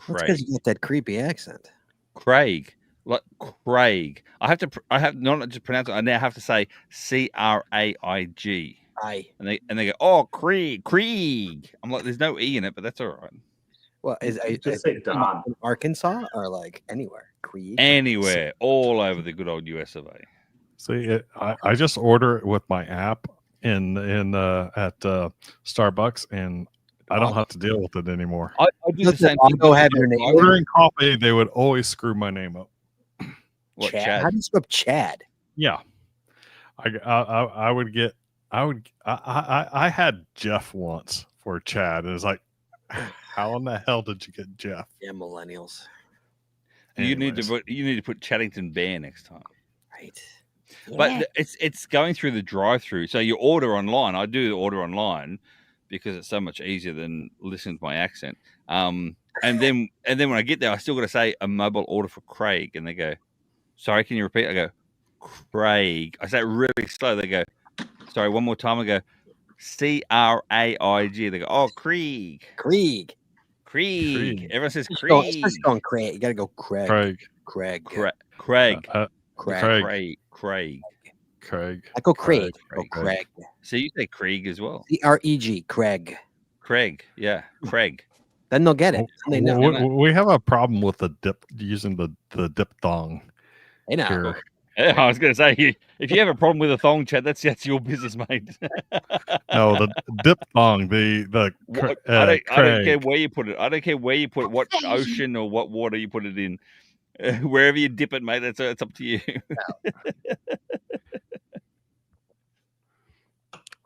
That's because you got that creepy accent. Craig. Like Craig. I have not just pronounce it, I now have to say Craig. And they go, oh, Krieg. I'm like, there's no E in it, but that's all right. Well, just say Don. in Arkansas or like anywhere? Krieg? Anywhere, all over the good old US of A. See, I just order it with my app in at Starbucks, and I don't have to deal with it anymore. I do the same thing. Have your name. Ordering coffee, they would always screw my name up. What, Chad? How do you spell Chad? Yeah, I had Jeff once for Chad. It was like, how in the hell did you get Jeff? Yeah, millennials. You need to put Chaddington Bear next time. Right. Yeah. But it's going through the drive-through. So you order online. I do order online because it's so much easier than listening to my accent. And then when I get there, I still got to say a mobile order for Craig, and they go, "Sorry, can you repeat?" I go, "Craig." I say it really slow. They go, "Sorry, one more time." I go, Craig. They go, "Oh, Krieg." Everyone says Krieg. It's going Craig. You got to go Craig. Craig. Craig. Craig. I go Craig. Craig. So you say Krieg as well. Creg. Craig. Craig. Yeah. Craig. Then they'll get it. They know. We have a problem with the using the diphthong. They know. Here. Yeah, I was going to say, if you have a problem with a thong, Chad, that's your business, mate. No, the diphthong, I don't care where you put it. I don't care where you put it, what ocean or what water you put it in. Wherever you dip it, mate, it's up to you.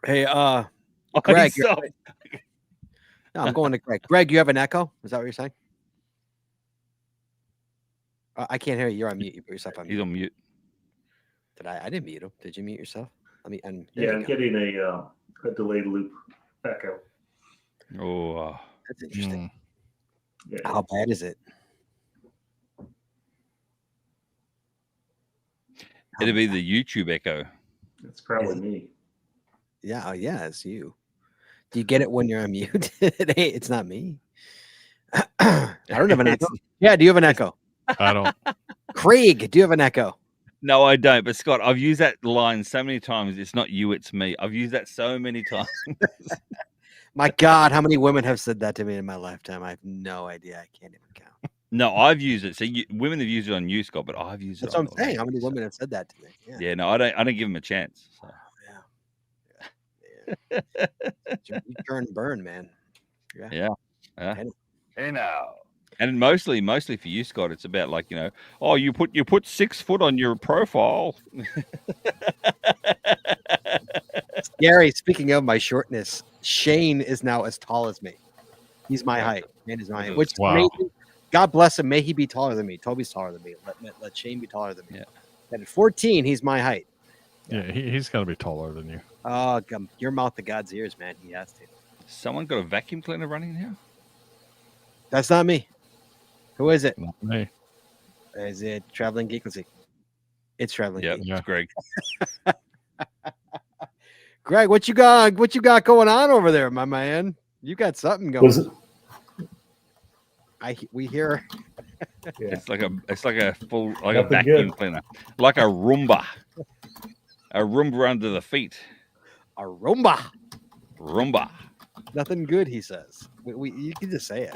Hey, Greg. No, I'm going to Greg. Greg, you have an echo? Is that what you're saying? I can't hear you. You're on mute. You put yourself on mute. He's on mute. Did I? I didn't mute him. Did you mute yourself? I'm getting a delayed loop echo. Oh, that's interesting. Yeah. How bad is it? It'll be the YouTube echo. It's probably me. Yeah, it's you. Do you get it when you're on mute? It's not me. I don't have an echo. Yeah, do you have an echo? I don't. Craig, do you have an echo? No, I don't. But Scott, I've used that line so many times. It's not you, it's me. I've used that so many times. My God, how many women have said that to me in my lifetime? I have no idea. I can't even count. No, I've used it. So women have used it on you, Scott, but I've used it. That's what I'm saying. How many women have said that to me? Yeah, no, I don't give them a chance. So. Yeah. You turn and burn, man. Yeah. Hey now. And mostly for you, Scott, it's about like, oh, you put 6 foot on your profile. Gary, speaking of my shortness, Shane is now as tall as me. He's my height. Man is my height. Which amazing. God bless him. May he be taller than me. Toby's taller than me. Let Shane be taller than me. Yeah. And at 14, he's my height. Yeah, he's got to be taller than you. Oh, your mouth to God's ears, man. He has to. Someone got a vacuum cleaner running now? That's not me. Who is it? Not me. Is it Traveling Geeklessy? It's Traveling Geeklessy. Yeah, it's Greg. Greg, what you got going on over there, my man? You got something going. We hear. Yeah. It's like a full a vacuum cleaner, like a Roomba. A Roomba under the feet. A Roomba. Roomba. Nothing good, he says. You can just say it.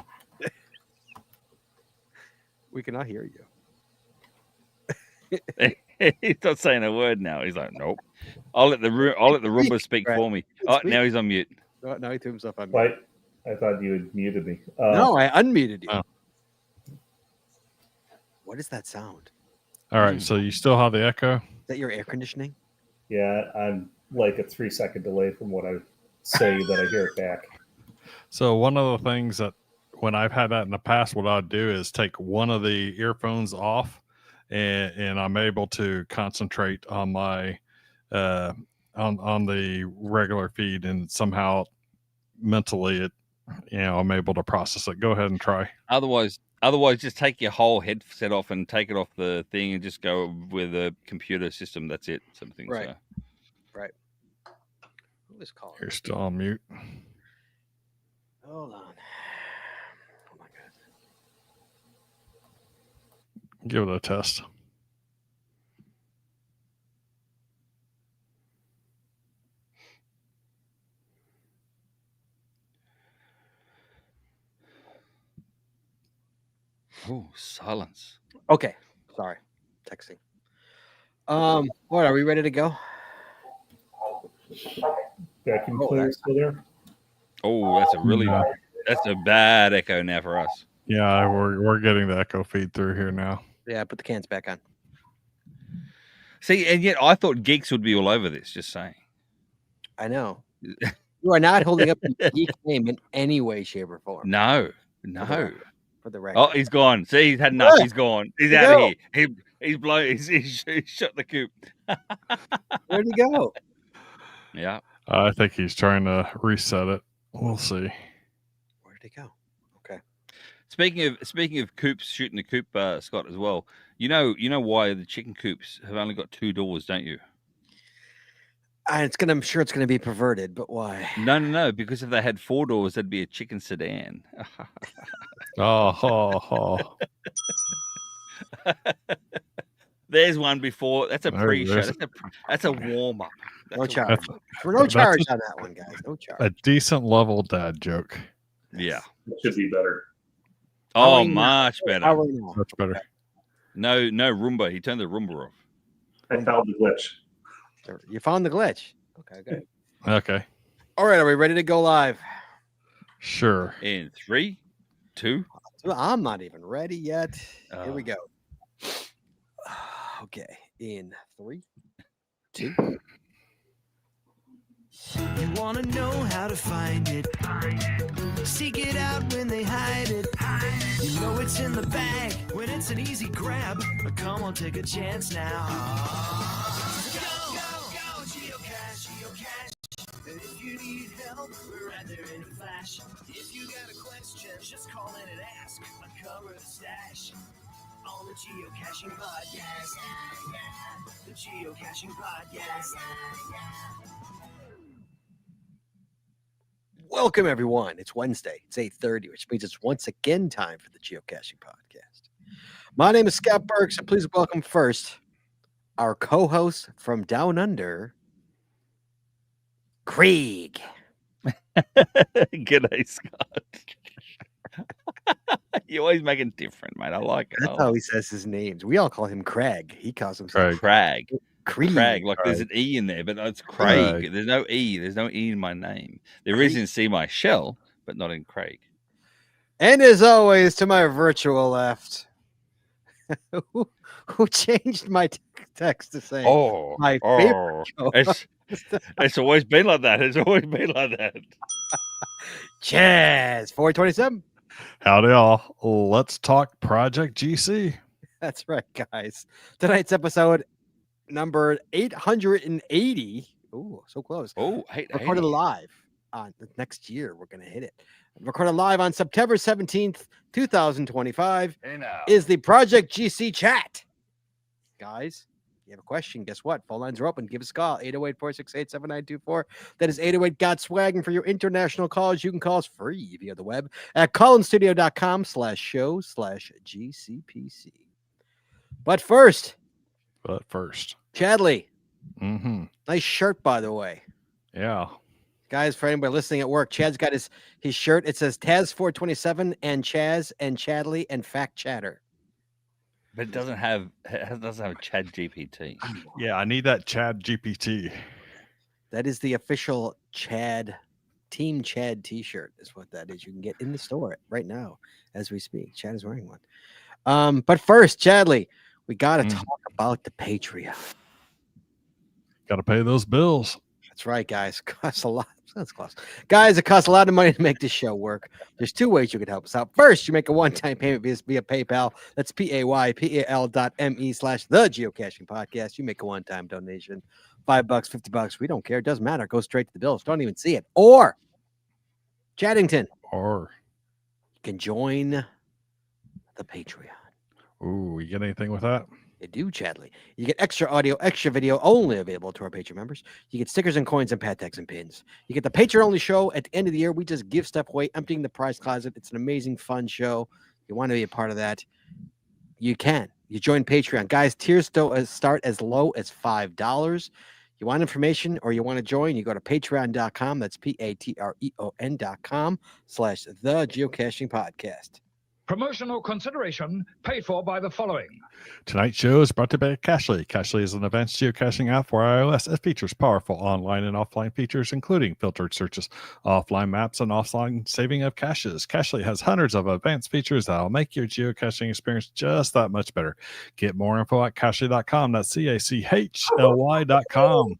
We cannot hear you. He's not saying a word now. He's like, nope. I'll let the Roomba speak for me. Oh, now he's on mute. Oh, now he threw himself on mute. Wait, I thought you had muted me. No, I unmuted you. Oh. What is that sound? All right, so you still have the echo? Is that your air conditioning? Yeah, I'm like a 3-second delay from what I say that I hear it back. So one of the things that when I've had that in the past, what I'd do is take one of the earphones off, and I'm able to concentrate on my on the regular feed, and somehow mentally I'm able to process it. Go ahead and try. Otherwise, just take your whole headset off and take it off the thing and just go with a computer system. That's it. Something. Right. So. Right. Who is calling? You're still on mute. Hold on. Oh my God. Give it a test. Oh, silence. Okay. Sorry. Texting. What are we ready to go? Vacuum Oh, cleaner that's- still there? Oh, that's a really Yeah. that's a bad echo now for us. Yeah, we're getting the echo feed through here now. Yeah, put the cans back on. See, and yet I thought geeks would be all over this. Just saying. I know. You are not holding up the geek name in any way, shape, or form. No. For the record. Oh, he's gone. See, he's had enough. Yeah. He's gone. He's Where'd out he of here. He's blown. He's shut the coop. Where'd he go? Yeah. I think he's trying to reset it. We'll see. Where'd he go? Okay. Speaking of coops, shooting the coop, Scott, as well. You know why the chicken coops have only got 2 doors, don't you? I'm sure it's gonna be perverted, but why? No. Because if they had 4 doors, that'd be a chicken sedan. Oh. There's one before. That's a There pre-show. it is. That's a warm up. No charge. No charge on that one, guys. No charge. A decent level dad joke. Yeah. It should be better. Oh, we know? much better. How are we now? Much better. No Roomba. He turned the Roomba off. I found the glitch. You found the glitch. Okay, good. Okay. All right, are we ready to go live? Sure. In 3, 2. I'm not even ready yet. Here we Oh. go. Okay, in 3, 2. You wanna know how to find it. Seek it out when they hide it. You know it's in the bag when it's an easy grab. But come on, take a chance now. Go, geocache. And if you need help, we're right there in a flash. If you got a question, just call in and ask. Uncover the stash on the Geocaching Podcast. The Geocaching Podcast. Welcome, everyone. It's Wednesday. It's 8:30, which means it's once again time for the Geocaching Podcast. My name is Scott Burks, and please welcome first our co-host from Down Under, Craig. G'day, Scott. You always make it different, mate. I like it. That's how he says his names. We all call him Craig. He calls himself Craig. Craig. Like there's an E in there, but it's Craig. There's no E. There's no E in my name. There is in See My Shell, but not in Craig. And as always, to my virtual left, who changed my text to say, my favorite show. It's always been like that. It's always been like that. Chaz 427. Howdy, all. Let's talk Project GC. That's right, guys. Tonight's episode number 880. Oh, so close. Oh, Recorded live on the next year. We're going to hit it. Recorded live on September 17th, 2025 is the Project GC chat. Guys, if you have a question, guess what? Phone lines are open. Give us a call. 808-468-7924. That is 808-GOT-SWAG. And for your international calls, you can call us free via the web at callinstudio.com/show/GCPC. But first, Chadley. Mm-hmm. Nice shirt, by the way. Yeah. Guys, for anybody listening at work, Chad's got his shirt. It says Taz 427 and Chaz and Chadley and Fact Chatter. But it doesn't have Chad GPT. Yeah, I need that Chad GPT. That is the official Team Chad t-shirt is what that is. You can get in the store right now as we speak. Chad is wearing one. But first, Chadley, we got to talk about the Patreon. Got to pay those bills. That's right, guys. It costs a lot. That's close. Guys, it costs a lot of money to make this show work. There's 2 ways you can help us out. First, you make a one-time payment via PayPal. That's PayPal.me/the Geocaching Podcast. You make a one-time donation. $5, $50. We don't care. It doesn't matter. Go straight to the bills. Don't even see it. Or, Chaddington. Or you can join the Patreon. Ooh, you get anything with that? You do, Chadley. You get extra audio, extra video only available to our Patreon members. You get stickers and coins and pat tags and pins. You get the Patreon-only show at the end of the year. We just give stuff away, emptying the prize closet. It's an amazing, fun show. You want to be a part of that, you can. You join Patreon. Guys, tiers start as low as $5. You want information or you want to join, you go to patreon.com. That's patreon.com/the geocaching podcast. Promotional consideration paid for by the following. Tonight's show is brought to you by Cachly. Cachly is an advanced geocaching app for iOS. It features powerful online and offline features, including filtered searches, offline maps, and offline saving of caches. Cachly has hundreds of advanced features that will make your geocaching experience just that much better. Get more info at cachly.com. That's CACHLY.com.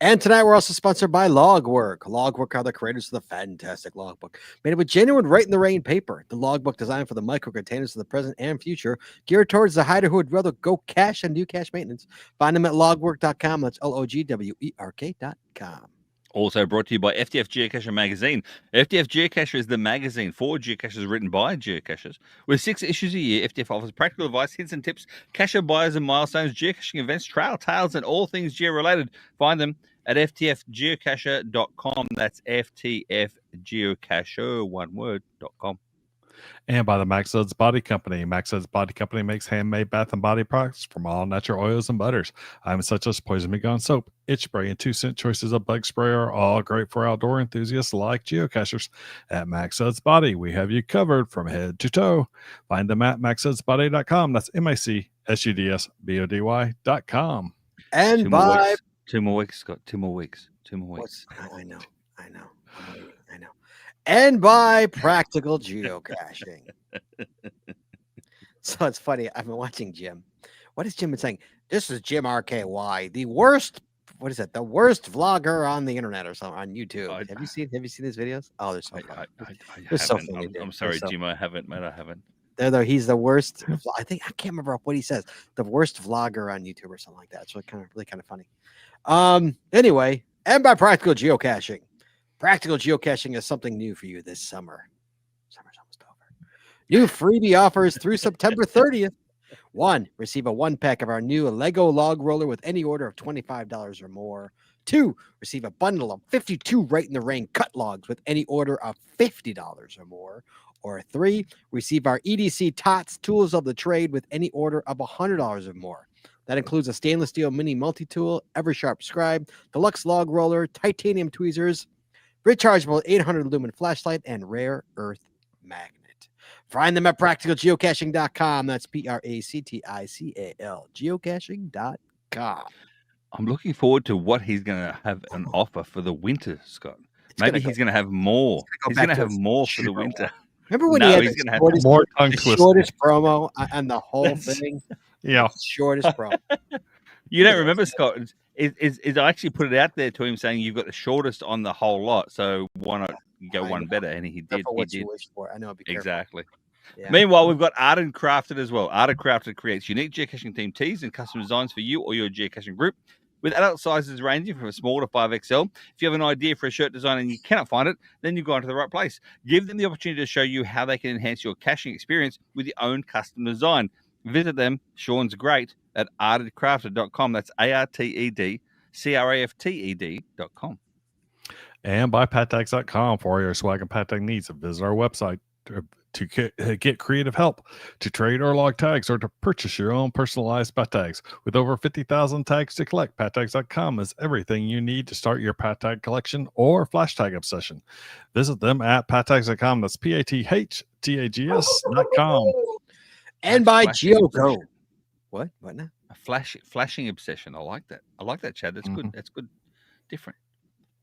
And tonight we're also sponsored by Logwork. Logwork are the creators of the fantastic logbook, made with genuine Right in the Rain paper. The logbook designed for the micro containers of the present and future, geared towards the hider who would rather go cache and do cache maintenance. Find them at logwork.com. That's LOGWERK.com. Also brought to you by FTF Geocacher Magazine. FTF Geocacher is the magazine for geocachers written by geocachers. With 6 issues a year, FTF offers practical advice, hints and tips, cacher buyers and milestones, geocaching events, trail tales, and all things geo-related. Find them at ftfgeocacher.com. That's ftfgeocacher, one word.com. And by the Max Suds Body Company. Max Suds Body Company makes handmade bath and body products from all natural oils and butters. Items such as Poison Me Gone soap, itch spray, and 2-cent choices of bug spray are all great for outdoor enthusiasts like geocachers. At Max Suds Body, we have you covered from head to toe. Find them at maxsudsbody.com. That's MACSUDSBODY.com. And by 2 more weeks, Scott. 2 more weeks. 2 more weeks. I know. And by Practical Geocaching. So it's funny. I've been watching Jim. What has Jim been saying? This is Jim RKY, the worst. What is it? The worst vlogger on the internet or something on YouTube. Have you seen his videos? Oh, they're so funny. They're so funny. I'm sorry, Jim. I haven't, mate. I haven't. He's the worst. I can't remember what he says. The worst vlogger on YouTube or something like that. It's really kind of funny. Anyway, and by Practical Geocaching. Practical Geocaching is something new for you this summer. Summer's almost over. New freebie offers through September 30th. 1, receive a 1-pack of our new Lego log roller with any order of $25 or more. 2, receive a bundle of 52 Right in the Rain cut logs with any order of $50 or more. Or 3, receive our EDC TOTS tools of the trade with any order of $100 or more. That includes a stainless steel mini multi-tool, Eversharp scribe, deluxe log roller, titanium tweezers, rechargeable 800 lumen flashlight, and rare earth magnet. Find them at practicalgeocaching.com. That's PRACTICAL geocaching.com. I'm looking forward to what he's going to have an offer for the winter, Scott. Maybe he's going to have more. He's going to have more for the winter. Remember when he had the more tongue twister. Shortest promo on the whole thing? Yeah. Shortest promo. You don't remember, Scott? Is I actually put it out there to him saying you've got the shortest on the whole lot, so why not go one better? And he did. What you wished for. I know. Be careful. Exactly. Yeah. Meanwhile, we've got Art and Crafted as well. Art and Crafted creates unique geocaching themed tees and custom designs for you or your geocaching group, with adult sizes ranging from small to 5XL. If you have an idea for a shirt design and you cannot find it, then you've gone to the right place. Give them the opportunity to show you how they can enhance your caching experience with your own custom design. Visit them. Sean's great at artedcrafted.com. That's ARTEDCRAFTED.com. And by pattags.com for all your swag and pat tag needs. Visit our website to get creative help, to trade or log tags, or to purchase your own personalized pat tags. With over 50,000 tags to collect, pattags.com is everything you need to start your pat tag collection or flash tag obsession. Visit them at pattags.com. That's PATHTAGS.com. And by GeoGo. What now? A flashing obsession. I like that. I like that, Chad. That's good. That's good. Different.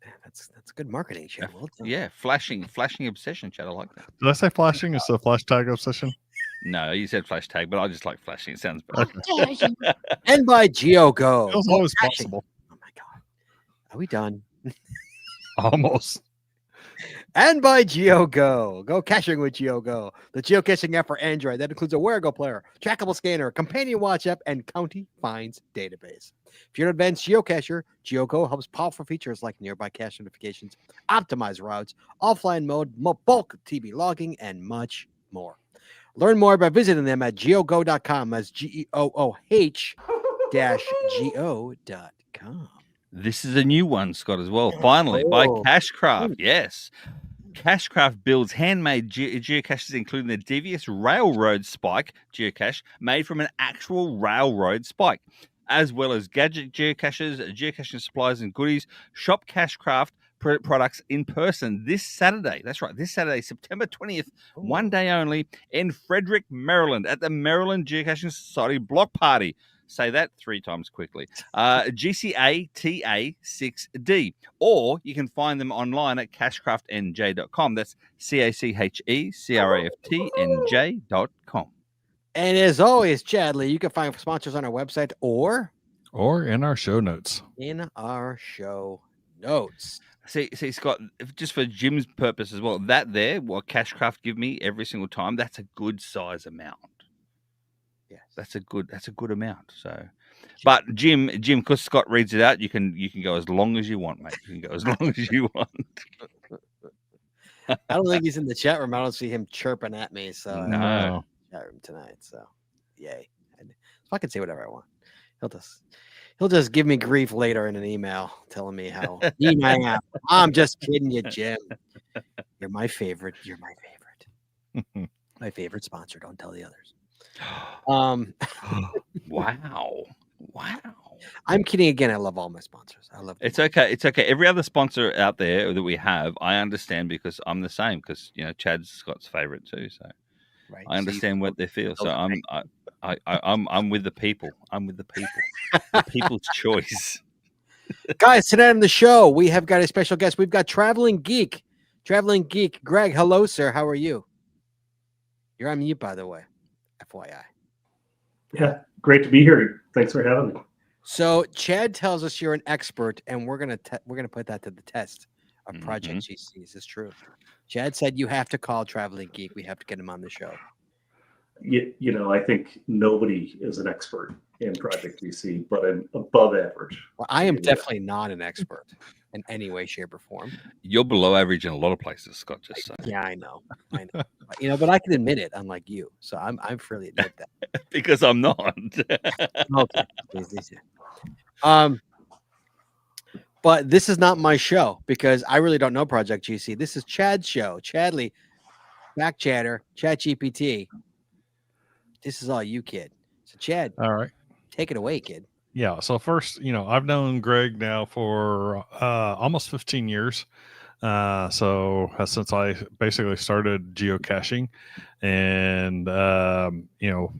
Yeah, that's good marketing, Chad. Well done. Yeah, flashing obsession, Chad. I like that. Did I say flashing instead of flash tag obsession? No, you said flash tag, but I just like flashing. It sounds better. And by GeoGo. It was always possible. Oh my God. Are we done? Almost. And by GeoGo. Go caching with GeoGo. The geocaching app for Android that includes a wearable player, trackable scanner, companion watch app, and county finds database. If you're an advanced geocacher, GeoGo helps powerful features like nearby cache notifications, optimize routes, offline mode, bulk TB logging, and much more. Learn more by visiting them at geogo.com. That's GEOOH-GO.com. This is a new one, Scott, as well. Finally, by Cashcraft. Yes. Cashcraft builds handmade geocaches, including the devious railroad spike geocache made from an actual railroad spike, as well as gadget geocaches, geocaching supplies, and goodies. Shop Cashcraft products in person this Saturday. That's right, this Saturday, September 20th, one day only, in Frederick, Maryland, at the Maryland Geocaching Society block party. Say that 3 times quickly. GCATA 6D. Or you can find them online at cashcraftnj.com. That's CACHECRAFTNJ.com. And as always, Chadley, you can find sponsors on our website or in our show notes. In our show notes. See, Scott, just for Jim's purpose as well, that there, what Cashcraft give me every single time, that's a good size amount. Yes. That's a good amount. So, but Jim, because Scott reads it out, you can go as long as you want, mate. You can go as long as you want. I don't think he's in the chat room. I don't see him chirping at me. So No. Chat room tonight. So yay. So I can say whatever I want. He'll just give me grief later in an email telling me how mean I am. I'm just kidding you, Jim. You're my favorite. You're my favorite. My favorite sponsor. Don't tell the others. Wow. I'm kidding again. I love all my sponsors. I love them. It's okay. Every other sponsor out there that we have, I understand because I'm the same. Because Chad's Scott's favorite too. So right. I understand what they feel. So I'm with the people. I'm with the people. The people's choice. Guys, tonight on the show we have got a special guest. We've got Traveling Geek. Greg. Hello, sir. How are you? You're on mute, by the way. FYI. Yeah, great to be here. Thanks for having me. So Chad tells us you're an expert, and we're gonna put that to the test of Project GC. Is this true? Chad said you have to call Traveling Geek. We have to get him on the show. I think nobody is an expert in Project GC, but I'm above average. Well, I am definitely not an expert in any way, shape, or form. You're below average in a lot of places, Scott. Just saying. Yeah, I know. But I can admit it, unlike you. So I'm freely admit that. Because I'm not. Okay. But this is not my show because I really don't know Project GC. This is Chad's show. Chadley, Back Chatter, Chat GPT. This is all you, kid. So Chad, all right, take it away, kid. Yeah. So first, I've known Greg now for almost 15 years. So since I basically started geocaching, and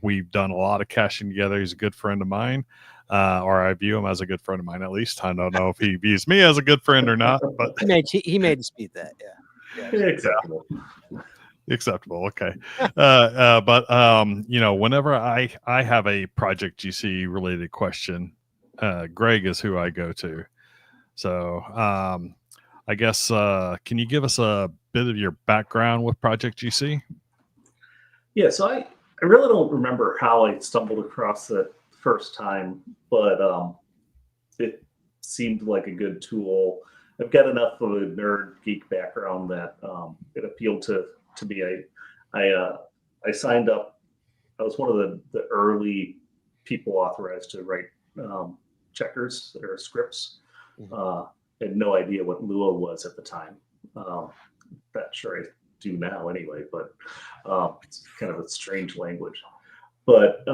we've done a lot of caching together. He's a good friend of mine, or I view him as a good friend of mine. At least I don't know if he views me as a good friend or not. But he made dispute that. Yeah. Acceptable. Acceptable. Okay. But whenever I have a Project GC related question, Greg is who I go to. So I guess can you give us a bit of your background with Project GC? Yeah, so I really don't remember how I stumbled across it first time, but it seemed like a good tool. I've got enough of a nerd geek background that it appealed to me. I signed up. I was one of the early people authorized to write checkers or scripts. I had no idea what Lua was at the time. Not sure I do now anyway, but it's kind of a strange language. But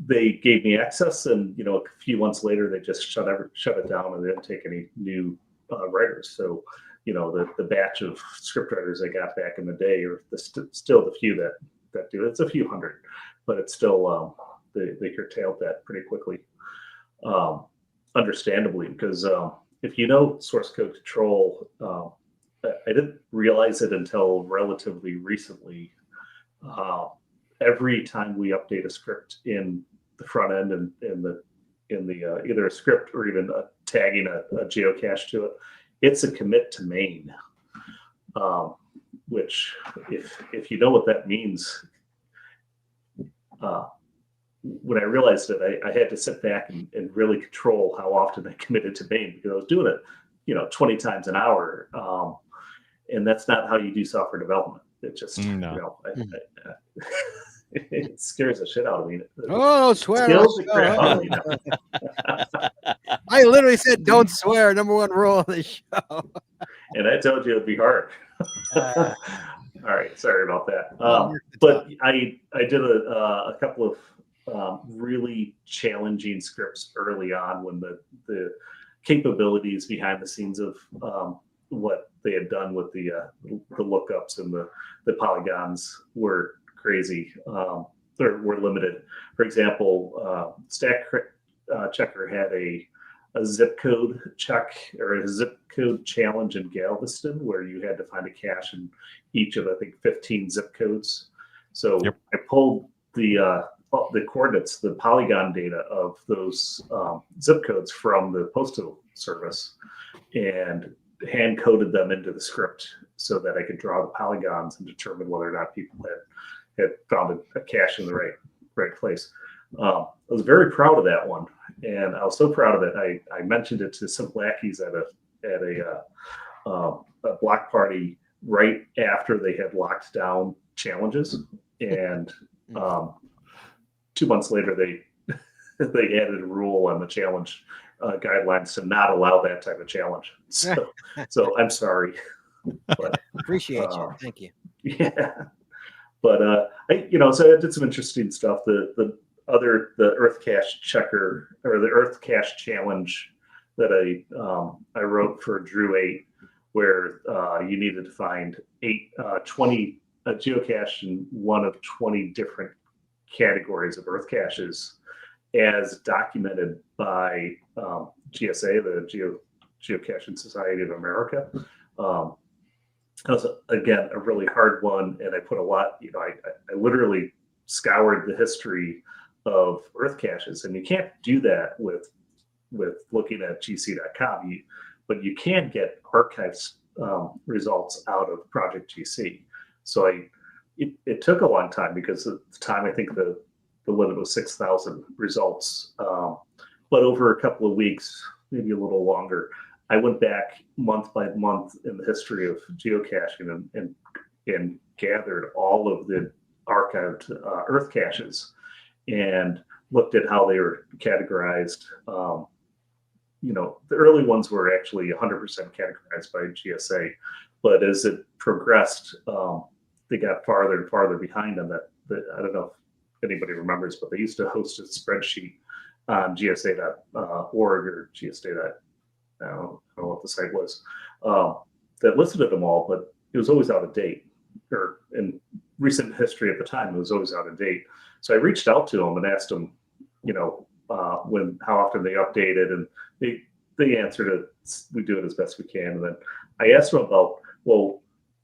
they gave me access, and a few months later they just shut it down, and they didn't take any new writers. So the batch of script writers I got back in the day are still the few that do it. It's a few hundred, but it's still they curtailed that pretty quickly, understandably, because if you know source code control, I didn't realize it until relatively recently. Every time we update a script in the front end and in the either a script or even tagging a geocache to it, it's a commit to main, which if you know what that means, when I realized it, I had to sit back and really control how often I committed to main, because I was doing it, 20 times an hour. And that's not how you do software development. It just, it scares the shit out of me. Oh, swear. Scares the crap out of me. I literally said, don't swear. Number one rule of the show. And I told you it'd be hard. Uh, All right, sorry about that. Mark the But top. I did a couple of really challenging scripts early on when the capabilities behind the scenes of what they had done with the lookups and the polygons were crazy. Or were limited. For example, Stack Checker had a zip code check or a zip code challenge in Galveston where you had to find a cache in each of I think 15 zip codes. So Yep. I pulled the coordinates, the polygon data of those zip codes from the postal service, and hand coded them into the script so that I could draw the polygons and determine whether or not people had found a cache in the right place. I was very proud of that one, and I was so proud of it. I mentioned it to some lackeys at a block party right after they had locked down challenges, and 2 months later they added a rule on the challenge guidelines to not allow that type of challenge. So I'm sorry, but Appreciate you. Thank you. yeah. But so I did some interesting stuff. The Earth Cache checker or the Earth Cache challenge that I wrote for Drew 8, where you needed to find 20 geocache in one of 20 different categories of Earth caches, as documented by GSA, the Geocaching Society of America. That was, again, a really hard one, and I put a lot, I literally scoured the history of Earth caches, and you can't do that with looking at gc.com, but you can get archives results out of Project GC. So it took a long time because at the time I think the limit was 6,000 results, but over a couple of weeks, maybe a little longer, I went back month by month in the history of geocaching and gathered all of the archived Earth caches and looked at how they were categorized. The early ones were actually 100% categorized by GSA, but as it progressed, they got farther and farther behind on that. I don't know if anybody remembers, but they used to host a spreadsheet on gsa.org or gsa. I don't know what the site was, that listed them all, but it was always out of date. Or in recent history at the time, it was always out of date. So I reached out to them and asked them, how often they updated, and they answered it. We do it as best we can. And then I asked them about, well,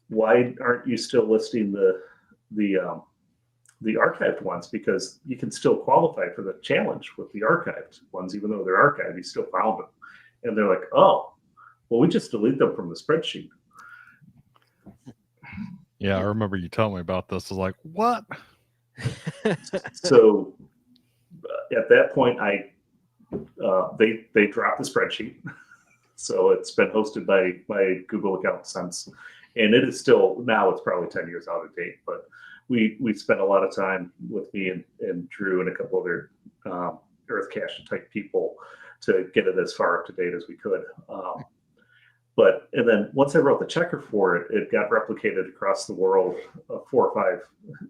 why aren't you still listing the archived ones? Because you can still qualify for the challenge with the archived ones, even though they're archived, you still found them. And they're like, oh, well, we just delete them from the spreadsheet. Yeah, I remember you telling me about this. I was like, what? So at that point, they dropped the spreadsheet. So it's been hosted by my Google account since, and it is still, now it's probably 10 years out of date, but we spent a lot of time with me and Drew and a couple other Earth Cache type people to get it as far up to date as we could. And then once I wrote the checker for it, it got replicated across the world 4 or 5,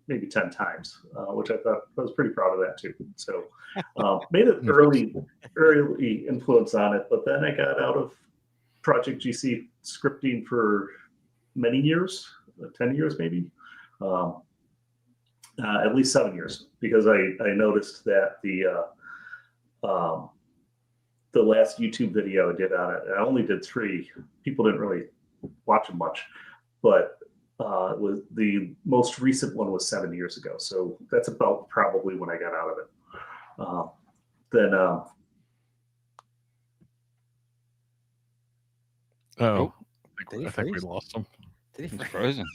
maybe 10 times, which I thought I was pretty proud of that too. So made an early influence on it, but then I got out of Project GC scripting for many years, 10 years maybe, at least 7 years, because I noticed that the last YouTube video I did on it, I only did 3. People didn't really watch them much, but was the most recent one was 7 years ago. So that's about probably when I got out of it. I think we lost him. Did he He's frozen.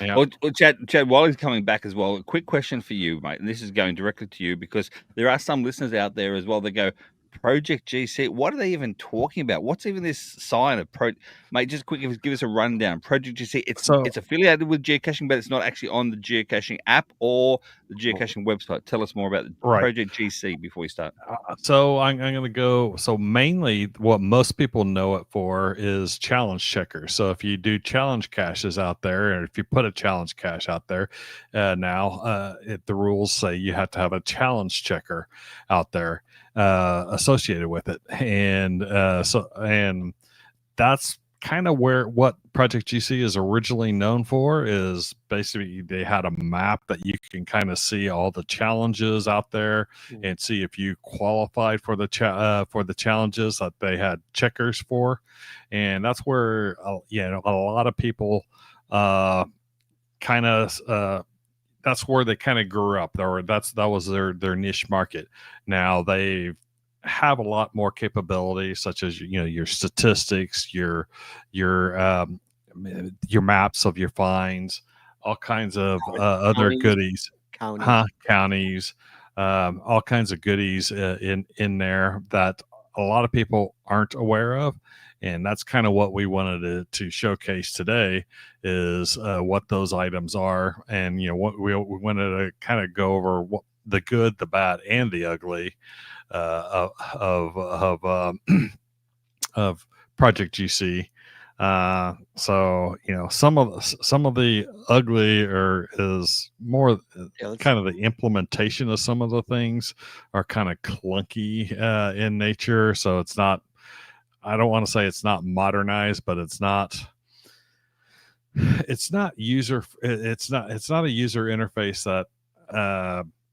Yeah. Well, Chad, while he's coming back as well, a quick question for you, mate. And this is going directly to you because there are some listeners out there as well that go, Project GC. What are they even talking about? What's even this sign of Mate, just quick, give us a rundown. Project GC. It's affiliated with geocaching, but it's not actually on the geocaching app or the geocaching website. Tell us more about the Project GC before we start. So I'm going to go. So mainly, what most people know it for is challenge checkers. So if you do challenge caches out there, or if you put a challenge cache out there, the rules say you have to have a challenge checker out there associated with it, and that's kind of what Project GC is originally known for. Is basically they had a map that you can kind of see all the challenges out there and see if you qualified for the challenges that they had checkers for, and that's where a lot of people that's where they kind of grew up, or that was their niche market. Now they have a lot more capabilities, such as your statistics, your maps of your finds, all kinds of other goodies, counties, all kinds of goodies in there that a lot of people aren't aware of. And that's kind of what we wanted to showcase today is what those items are. And, what we wanted to kind of go over what the good, the bad, and the ugly of Project GC. So, some of the ugly is more kind of the implementation of some of the things are kind of clunky in nature. So it's not, I don't want to say it's not modernized, but it's not a user interface that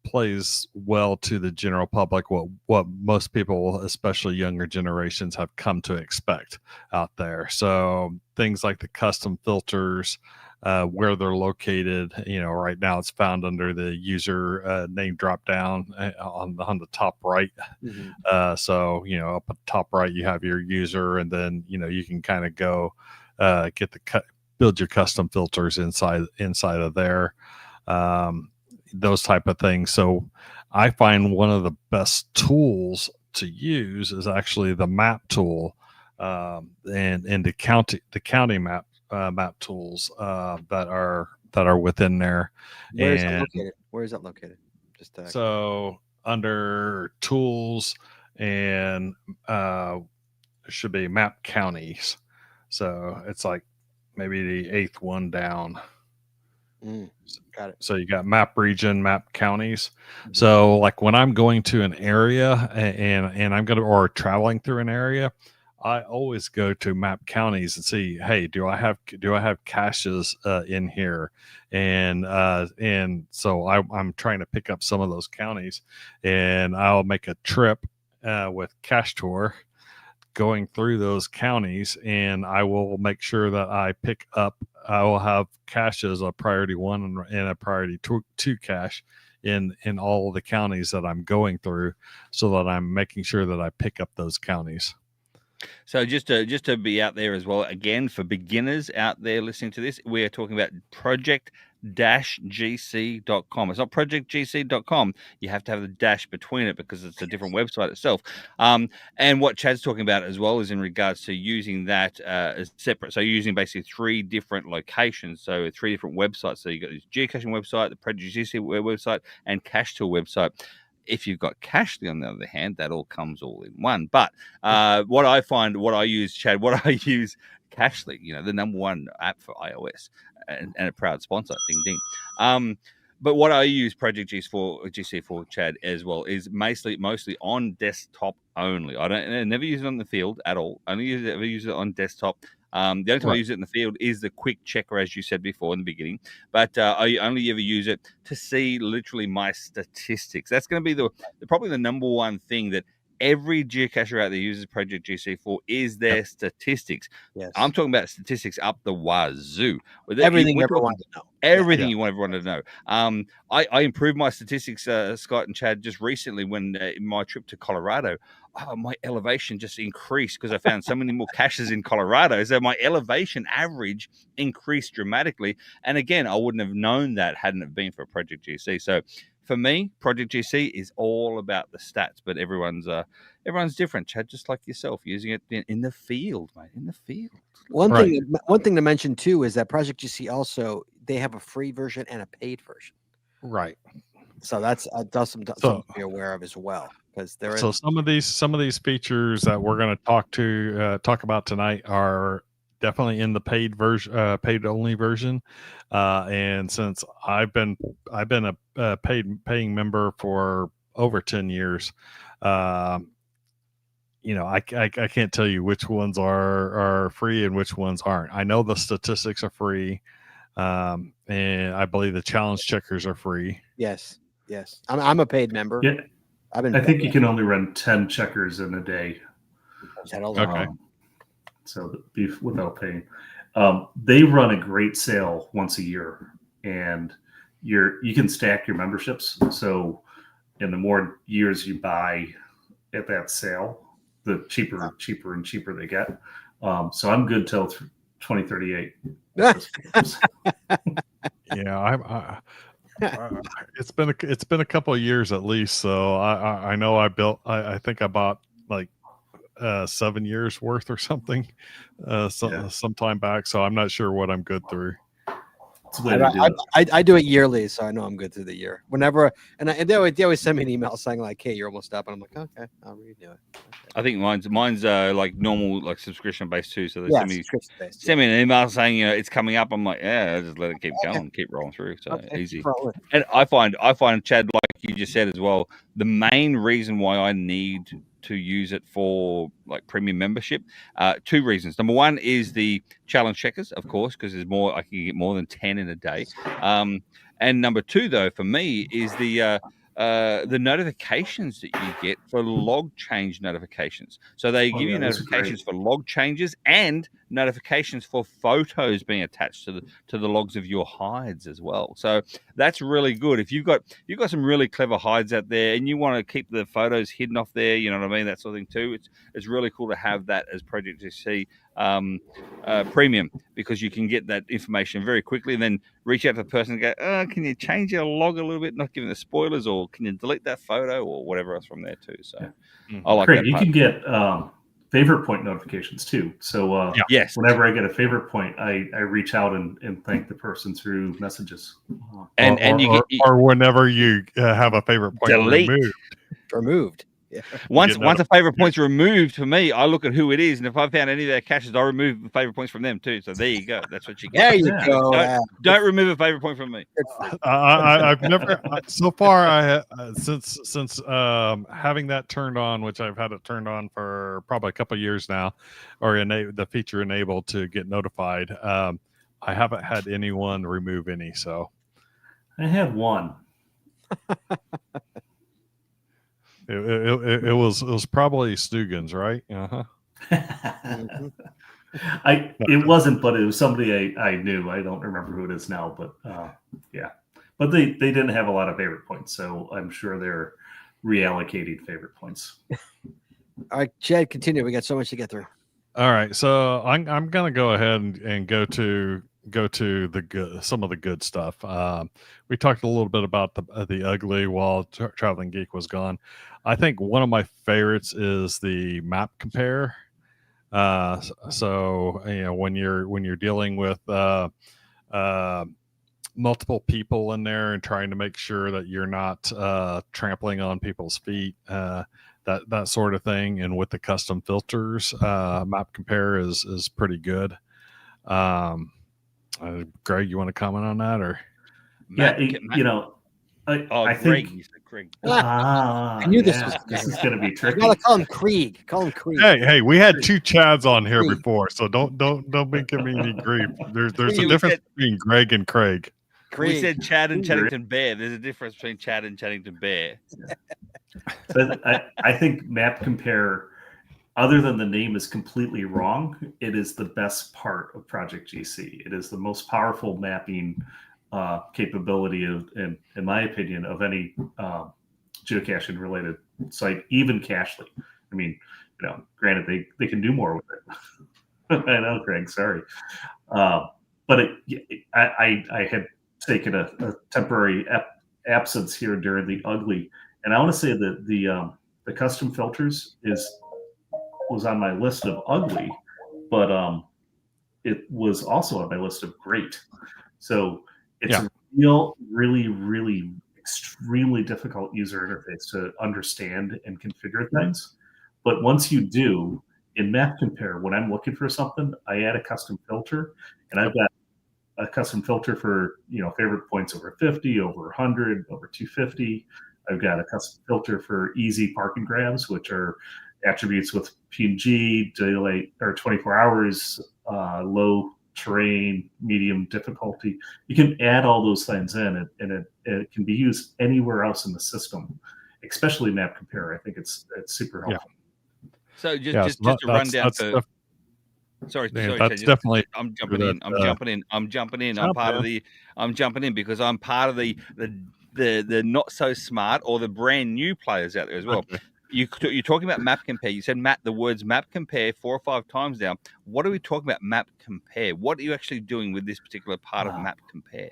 plays well to the general public, what most people, especially younger generations, have come to expect out there. So things like the custom filters, where they're located, right now it's found under the user name drop down on the top right. So up at the top right you have your user, and then you can kind of go build your custom filters inside of there, those type of things. So I find one of the best tools to use is actually the map tool, and the county map tools that are within there. Where is that located? Just so under tools, and there should be map counties. So it's like maybe the 8th one down. Got it. So you got map region, map counties. So like when I'm going to an area and I'm or traveling through an area, I always go to map counties and see, hey, do I have caches in here? And so I'm trying to pick up some of those counties, and I'll make a trip with Cache Tour going through those counties, and I will make sure that I will have caches, a priority 1 and a priority 2 cache in all of the counties that I'm going through, so that I'm making sure that I pick up those counties. So just to be out there as well, again, for beginners out there listening to this, we are talking about project-gc.com. It's not projectgc.com. You have to have the dash between it because it's a different website itself. And what Chad's talking about as well is in regards to using that as separate. So you're using basically 3 different locations, so 3 different websites. So you've got this geocaching website, the Project GC website, and Cache Tool website. If you've got Cachely, on the other hand, that all comes all in one. But what I use Cachely, the number 1 app for iOS, and a proud sponsor, ding ding. But what I use Project GC for, Chad, as well, is mostly on desktop only. I never use it on the field at all. I only ever use it on desktop. The only time I use it in the field is the quick checker, as you said before in the beginning. But I only ever use it to see literally my statistics. That's going to be probably the number 1 thing that every geocacher out there uses Project GC for is their statistics. Yes. I'm talking about statistics up the wazoo. Everything you ever wanted to know. Everything you want everyone to know. I improved my statistics, Scott and Chad, just recently when in my trip to Colorado. oh, my elevation just increased because I found so many more caches in Colorado. So my elevation average increased dramatically. And again, I wouldn't have known that hadn't it been for Project GC. So for me, Project GC is all about the stats, but everyone's different, Chad, just like yourself, using it in the field, mate, in the field. One thing to mention too is that Project GC also, they have a free version and a paid version. Right. So that's something to be aware of as well, because there is. So some of these features that we're going to talk about tonight are definitely in the paid version, paid only version. And since I've been a paying member for over 10 years, I can't tell you which ones are free and which ones aren't. I know the statistics are free, and I believe the challenge checkers are free. Yes. I'm a paid member. Yeah, I think you can only run 10 checkers in a day. Okay. So without paying, they run a great sale once a year, and you can stack your memberships. So, and the more years you buy at that sale, the cheaper and cheaper they get. So I'm good till 2038. Yeah, it's been a couple of years at least. So I know I think I bought like 7 years worth or something some time back. So I'm not sure what I'm good through. I do it yearly, so I know I'm good through the year. Whenever, and they always send me an email saying like, "Hey, you're almost up," and I'm like, "Okay, I'll redo it." Okay. I think mine's like normal, like subscription based too. So they send me an email saying it's coming up. I'm like, yeah, I'll just let it keep going, keep rolling through. So easy. And I find Chad, like you just said as well, the main reason why I need to use it for like premium membership, 2 reasons. Number one is the challenge checkers, of course, because there's more. I can get more than 10 in a day. And number 2, though, for me is the notifications that you get for log change notifications. So they give you notifications for log changes and notifications for photos being attached to the logs of your hides as well. So that's really good. If you've got some really clever hides out there and you want to keep the photos hidden off there, you know what I mean, that sort of thing too. It's really cool to have that as Project GC premium, because you can get that information very quickly and then reach out to the person and go, can you change your log a little bit, not giving the spoilers, or can you delete that photo or whatever else from there too. So I like Craig, that you part. can get favorite point notifications too. So yes, whenever I get a favorite point, I reach out and thank the person through messages. Or whenever you have a favorite point removed. Yeah. Once a favorite point's removed for me, I look at who it is, and if I found any of their caches, I remove the favorite points from them too. So there you go. That's what you get. There you go. Don't remove a favorite point from me. I've never so far. Since having that turned on, which I've had it turned on for probably a couple of years now, or the feature enabled to get notified. I haven't had anyone remove any. So I had one. It was probably Stugans, right? It wasn't, but it was somebody I knew. I don't remember who it is now, but yeah. But they didn't have a lot of favorite points, so I'm sure they're reallocating favorite points. All right, Chad, continue. We got so much to get through. All right, so I'm gonna go ahead and go to some of the good stuff. We talked a little bit about the ugly while Traveling Geek was gone. I think one of my favorites is the map compare. So when you're dealing with multiple people in there and trying to make sure that you're not trampling on people's feet, that sort of thing, and with the custom filters, map compare is pretty good. Greg, you want to comment on that, or? I think Craig. I knew this is going to be tricky. You gotta call him Krieg. Call him Krieg. Hey, we had 2 Chads on here before, so don't make me any grief. There's a difference between Greg and Craig. We said Chad and Chaddington Bear. There's a difference between Chad and Chaddington Bear. But I think map compare, other than the name is completely wrong, it is the best part of Project GC. It is the most powerful mapping capability in my opinion, of any geocaching related site, even Cachly. I mean, granted they can do more with it. I know, Craig. Sorry, but I had taken a temporary absence here during the ugly, and I want to say that the custom filters was on my list of ugly, but it was also on my list of great. So it's a really extremely difficult user interface to understand and configure things. But once you do, in Map Compare, when I'm looking for something, I add a custom filter, and I've got a custom filter for favorite points over 50, over 100, over 250. I've got a custom filter for easy parking grabs, which are attributes with PNG, daylight or 24 hours, low terrain, medium difficulty. You can add all those things in, and it can be used anywhere else in the system, especially Map Compare. I think it's super helpful. So just to run down for. Sorry, that's definitely. I'm jumping in. I'm jumping in. I'm jumping in because I'm part of the not so smart or the brand new players out there as well. Okay. You're talking about Map Compare. You said the words Map Compare 4 or 5 times now. What are we talking about? Map Compare. What are you actually doing with this particular part of Map Compare?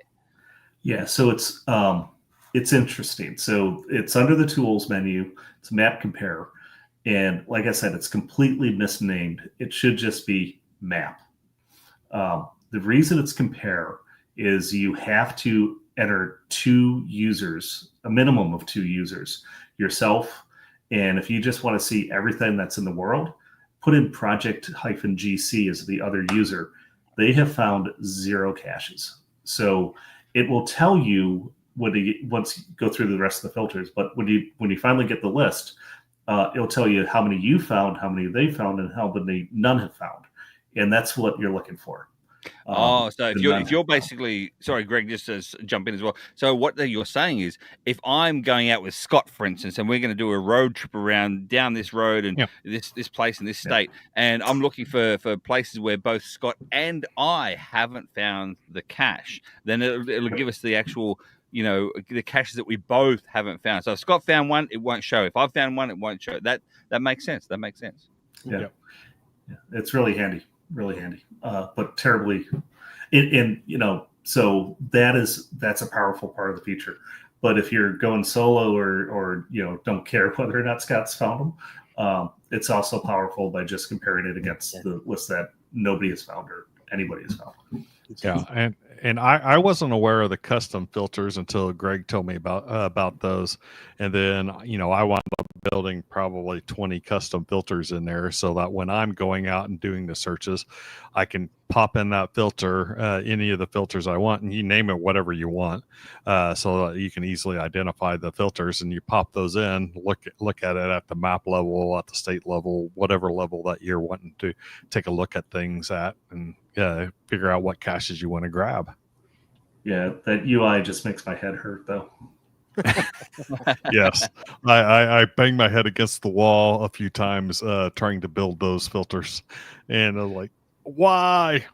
Yeah, so it's interesting. So it's under the tools menu. It's Map Compare. And like I said, it's completely misnamed. It should just be map. The reason it's compare is you have to enter 2 users, a minimum of 2 users, yourself. And if you just want to see everything that's in the world, put in project-GC as the other user. They have found 0 caches. So it will tell you once you go through the rest of the filters, but when you finally get the list, it'll tell you how many you found, how many they found, and how many none have found, and that's what you're looking for. So if you're basically, sorry, Greg, just to jump in as well. So what you're saying is, if I'm going out with Scott, for instance, and we're going to do a road trip down this road and this place in this state, and I'm looking for places where both Scott and I haven't found the cache, then it'll give us the actual. The caches that we both haven't found. So if Scott found one, it won't show. If I've found one, it won't show. That makes sense. Yeah. It's really handy, but terribly. So that's a powerful part of the feature. But if you're going solo or don't care whether or not Scott's found them, it's also powerful by just comparing it against the list that nobody has found or anybody has found. Yeah, and I wasn't aware of the custom filters until Greg told me about those, and then I wound up building probably 20 custom filters in there, so that when I'm going out and doing the searches, I can pop in that filter, any of the filters I want, and you name it whatever you want, so that you can easily identify the filters, and you pop those in, look at it at the map level, at the state level, whatever level that you're wanting to take a look at things at, and figure out what caches you want to grab. Yeah, that UI just makes my head hurt, though. Yes, I banged my head against the wall a few times trying to build those filters, and I'm like, why?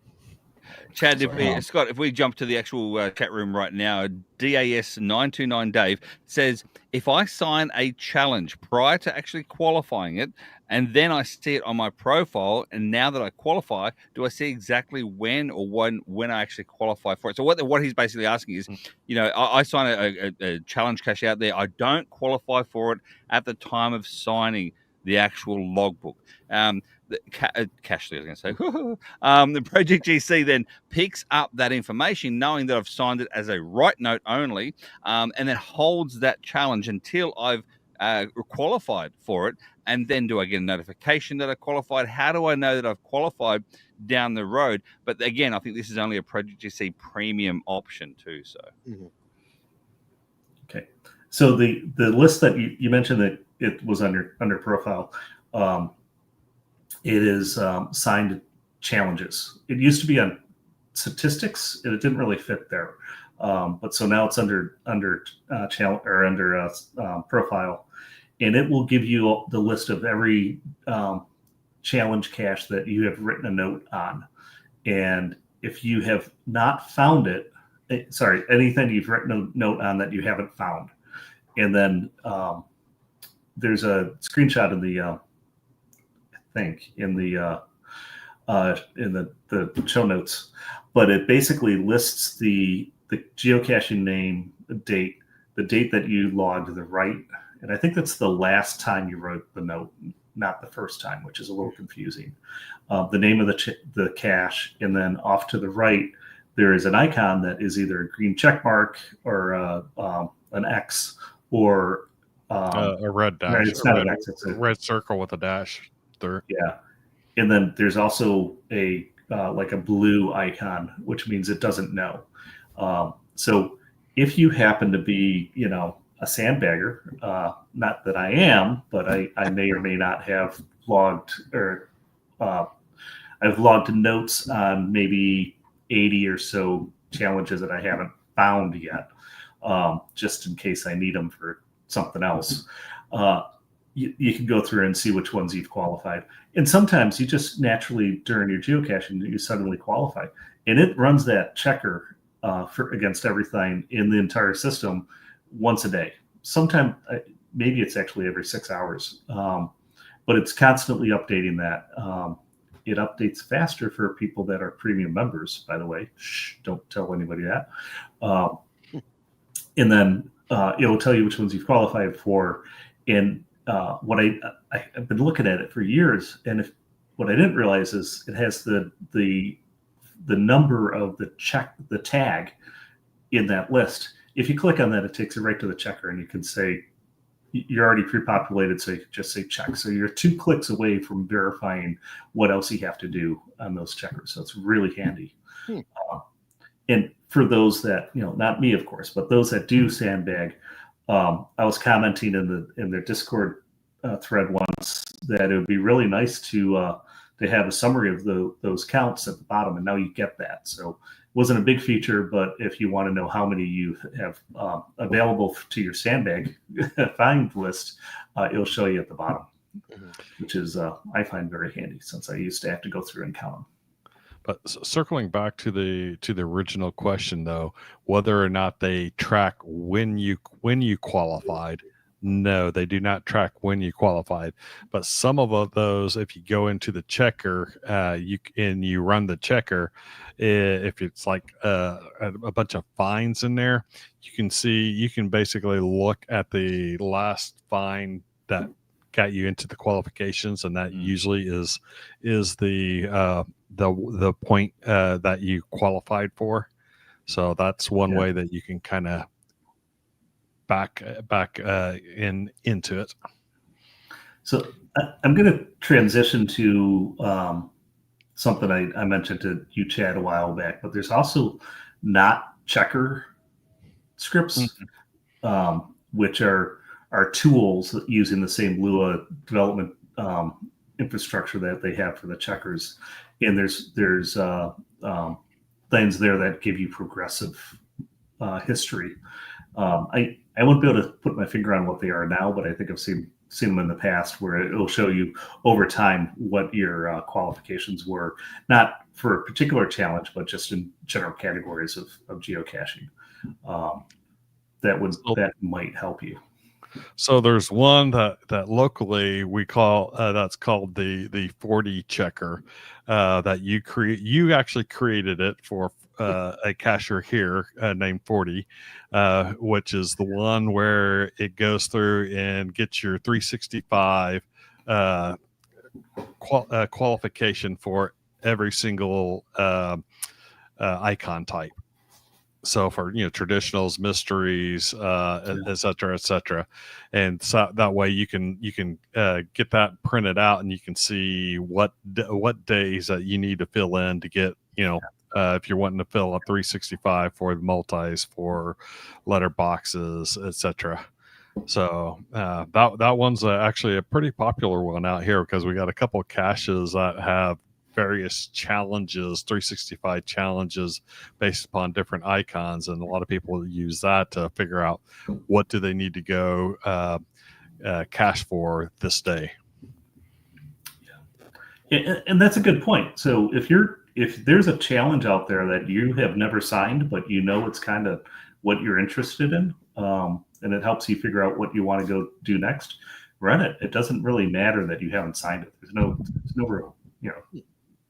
Chad, Scott, if we jump to the actual chat room right now, DAS929 Dave says, if I sign a challenge prior to actually qualifying it, and then I see it on my profile, and now that I qualify, do I see exactly when I actually qualify for it? So what he's basically asking is, I sign a challenge cache out there. I don't qualify for it at the time of signing the actual logbook. The Cashly, I was going to say. The Project GC then picks up that information, knowing that I've signed it as a write note only, and then holds that challenge until I've qualified for it. And then do I get a notification that I qualified? How do I know that I've qualified down the road? But again, I think this is only a Project GC premium option too. So, Okay. So the list that you mentioned that it was under profile. It is signed challenges. It used to be on statistics, and it didn't really fit there. But so now it's under challenge or under profile, and it will give you the list of every challenge cache that you have written a note on. And if you have not found it, anything you've written a note on that you haven't found, and then there's a screenshot in think, in the show notes, but it basically lists the geocaching name, the date that you logged, the right, and I think that's the last time you wrote the note, not the first time, which is a little confusing. The name of the cache, and then off to the right, there is an icon that is either a green check mark or an X or a red dash. No, it's not an X. It's a red circle with a dash through. Yeah, and then there's also a like a blue icon, which means it doesn't know. So if you happen to be, a sandbagger, not that I am, but I may or may not have logged, or I've logged notes on maybe 80 or so challenges that I haven't found yet, just in case I need them for something else. You can go through and see which ones you've qualified. And sometimes you just naturally, during your geocaching, you suddenly qualify. And it runs that checker against everything in the entire system once a day. Sometimes, maybe it's actually every 6 hours. But it's constantly updating that. It updates faster for people that are premium members, by the way. Shh, don't tell anybody that. And then it will tell you which ones you've qualified for. And what I've been looking at it for years, and what I didn't realize is it has the number of the tag in that list. If you click on that, it takes you right to the checker, and you can say you're already pre-populated, so you can just say check. So you're 2 clicks away from verifying what else you have to do on those checkers. So it's really handy. And for those that, not me, of course, but those that do sandbag, I was commenting in their Discord thread once that it would be really nice to have a summary of those counts at the bottom, and now you get that. So it wasn't a big feature, but if you want to know how many you have available to your sandbag find list, it'll show you at the bottom, which is I find very handy, since I used to have to go through and count them. But circling back to the original question, though, whether or not they track when you qualified, no, they do not track when you qualified. But some of those, if you go into the checker, you run the checker, if it's like a bunch of fines in there, you can basically look at the last fine that got you into the qualifications, and that usually is the point that you qualified for. So that's one way that you can kind of back into it. So I'm going to transition to something I mentioned to you, Chad, a while back, but there's also not checker scripts, which are tools using the same Lua development infrastructure that they have for the checkers. And there's things there that give you progressive history. I won't be able to put my finger on what they are now, but I think I've seen them in the past, where it'll show you over time what your qualifications were, not for a particular challenge, but just in general categories of geocaching. That might help you. So there's one that locally we call that's called the 40 checker that you create. You actually created it for a cacher here named 40, which is the one where it goes through and gets your 365 qualification for every single icon type. So for traditionals, mysteries, et cetera, and so that way you can get that printed out, and you can see what days that you need to fill in to get if you're wanting to fill a 365 for the multis, for letter boxes, etc. So that one's actually a pretty popular one out here, because we got a couple of caches that have various challenges, 365 challenges based upon different icons, and a lot of people use that to figure out what do they need to go cache for this day. Yeah, and that's a good point. So if there's a challenge out there that you have never signed, but it's kind of what you're interested in, and it helps you figure out what you want to go do next, run it. It doesn't really matter that you haven't signed it. There's no real,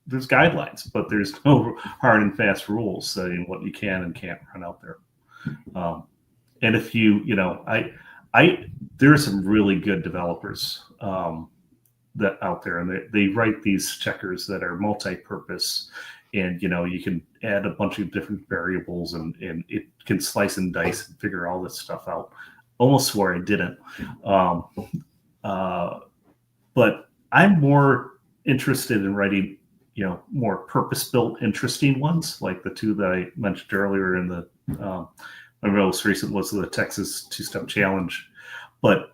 there's guidelines, but there's no hard and fast rules saying what you can and can't run out there. And if there are some really good developers that out there, and they write these checkers that are multi-purpose, and you can add a bunch of different variables, and it can slice and dice and figure all this stuff out. Almost swore I didn't, but I'm more interested in writing more purpose-built, interesting ones, like the two that I mentioned earlier in the my most recent was the Texas two-step challenge. But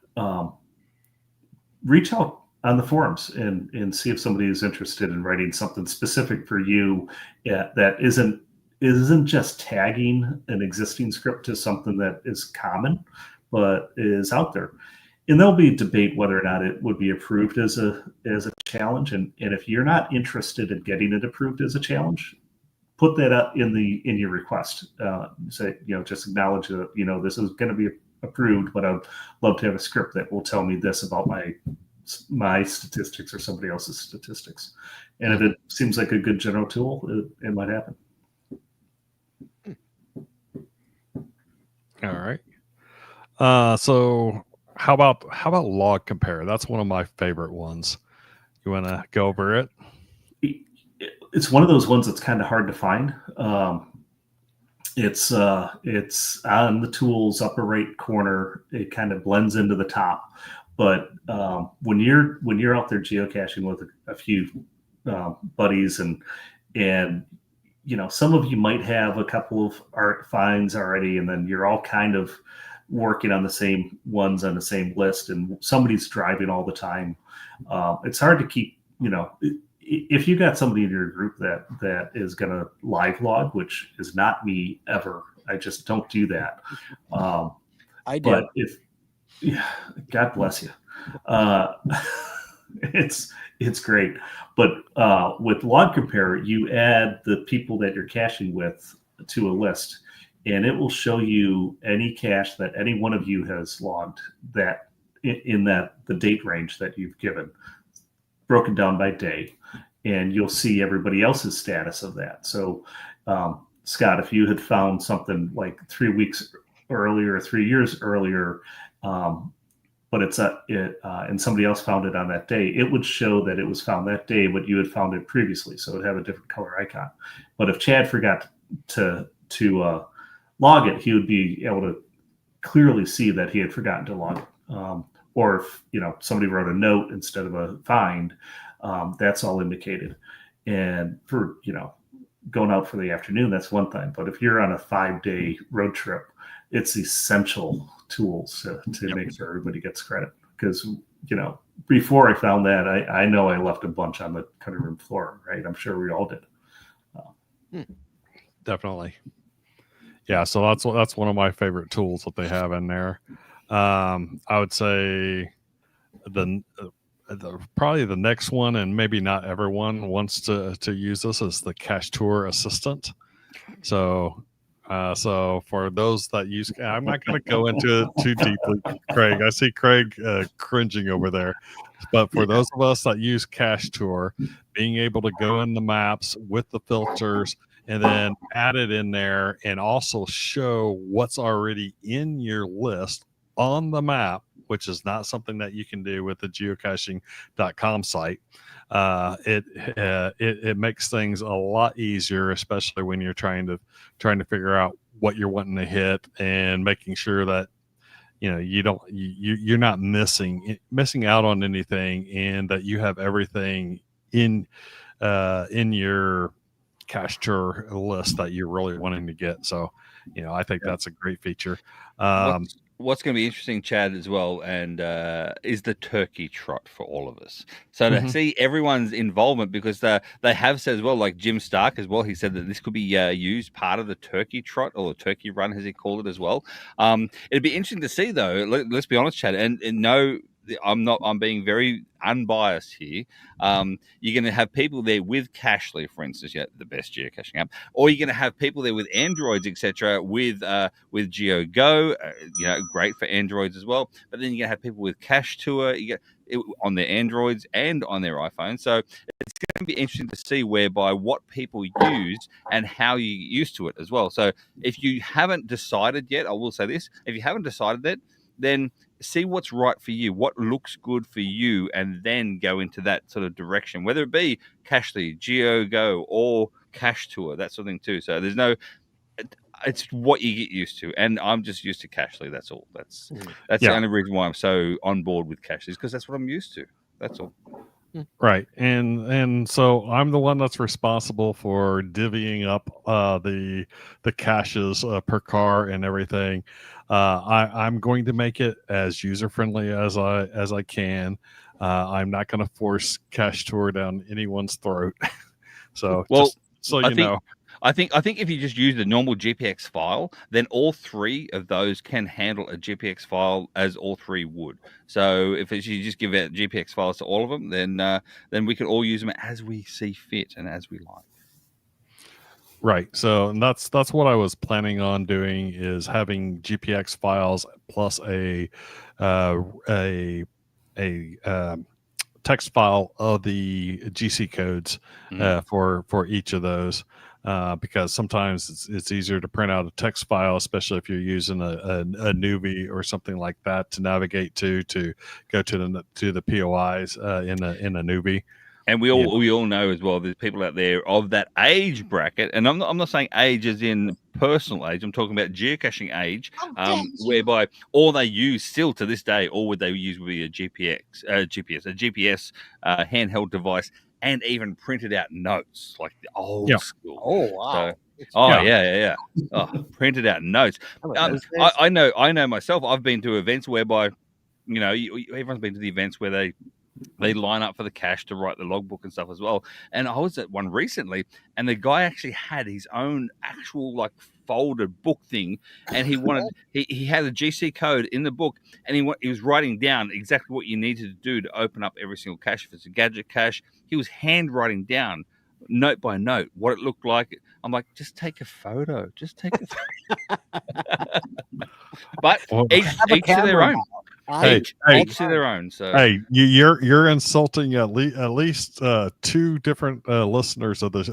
reach out on the forums and see if somebody is interested in writing something specific for you that isn't just tagging an existing script to something that is common, but is out there. And there'll be debate whether or not it would be approved as a challenge. And if you're not interested in getting it approved as a challenge, put that up in your request. Say, just acknowledge that, this is going to be approved, but I'd love to have a script that will tell me this about my statistics or somebody else's statistics. And if it seems like a good general tool, it might happen. All right. So how about log compare? That's one of my favorite ones. You want to go over it? It's one of those ones that's kind of hard to find. It's on the tools upper right corner. It kind of blends into the top. But when you're out there geocaching with a few buddies and some of you might have a couple of art finds already, and then you're all kind of working on the same ones on the same list, and somebody's driving all the time. It's hard to keep, if you got somebody in your group that is going to live log, which is not me ever. I just don't do that. I do. But God bless you. It's great. But with log compare, you add the people that you're caching with to a list, and it will show you any cache that any one of you has logged that in the date range that you've given, broken down by day, and you'll see everybody else's status of that. So, Scott, if you had found something like 3 weeks earlier, 3 years earlier, but and somebody else found it on that day, it would show that it was found that day, but you had found it previously, so it would have a different color icon. But if Chad forgot to log it, he would be able to clearly see that he had forgotten to log it. Or if somebody wrote a note instead of a find, that's all indicated. And for going out for the afternoon, that's one thing. But if you're on a 5-day road trip, it's essential tools to make sure everybody gets credit. Because before I found that, I know I left a bunch on the cutting room floor. Right? I'm sure we all did. Definitely. Yeah, so that's one of my favorite tools that they have in there. I would say probably the next one, and maybe not everyone wants to use this, is the Cache Tour Assistant. So for those that use, I'm not going to go into it too deeply, Craig. I see Craig cringing over there. But for those of us that use Cache Tour, being able to go in the maps with the filters and then add it in there, and also show what's already in your list on the map, which is not something that you can do with the geocaching.com site. It makes things a lot easier, especially when you're trying to figure out what you're wanting to hit, and making sure that you're not missing out on anything, and that you have everything in your cache tour list that you're really wanting to get. So, I think that's a great feature. What's going to be interesting, Chad, as well, and is the turkey trot for all of us. So to see everyone's involvement, because they have said as well, like Jim Stark as well, he said that this could be used part of the turkey trot, or the turkey run, as he called it as well. It'd be interesting to see, though. Let's be honest, Chad, and no I'm being very unbiased here. You're going to have people there with Cashly, for instance, the best geocaching app, or you're going to have people there with Androids, etc., with GeoGo, great for Androids as well. But then you're going to have people with Cache Tour on their Androids and on their iPhone. So it's going to be interesting to see whereby what people use and how you get used to it as well. So if you haven't decided yet, I will say this: if you haven't decided that, then see what's right for you, what looks good for you, and then go into that sort of direction, whether it be Cashly, GeoGo, or Cache Tour, that sort of thing too. So it's what you get used to, and I'm just used to Cashly. That's all. That's the only reason why I'm so on board with Cashly, is because that's what I'm used to. That's all. Right, and so I'm the one that's responsible for divvying up the caches per car and everything. I'm going to make it as user friendly as I can. I'm not going to force Cache Tour down anyone's throat. So just so you know. I think if you just use the normal GPX file, then all three of those can handle a GPX file as all three would. So if you just give out GPX files to all of them, then we can all use them as we see fit and as we like. Right. So that's what I was planning on doing, is having GPX files plus a text file of the GC codes for each of those. Because sometimes it's easier to print out a text file, especially if you're using a newbie or something like that to navigate to go to the POIs in a newbie. And we all know as well, there's people out there of that age bracket, and I'm not saying age as in personal age. I'm talking about geocaching age, whereby all they use still to this day, all would they use would be a GPS handheld device. And even printed out notes, like the old school. Oh wow! Yeah. Printed out notes. I know myself. I've been to events whereby, everyone's been to the events where they line up for the cache to write the logbook and stuff as well. And I was at one recently, and the guy actually had his own actual folded book thing, and he wanted he had a GC code in the book, and he was writing down exactly what you needed to do to open up every single cache. If it's a gadget cache, he was handwriting down note by note what it looked like. I'm like, just take a photo. But each to their own. Each to their own. So hey, you're insulting at least two different listeners of the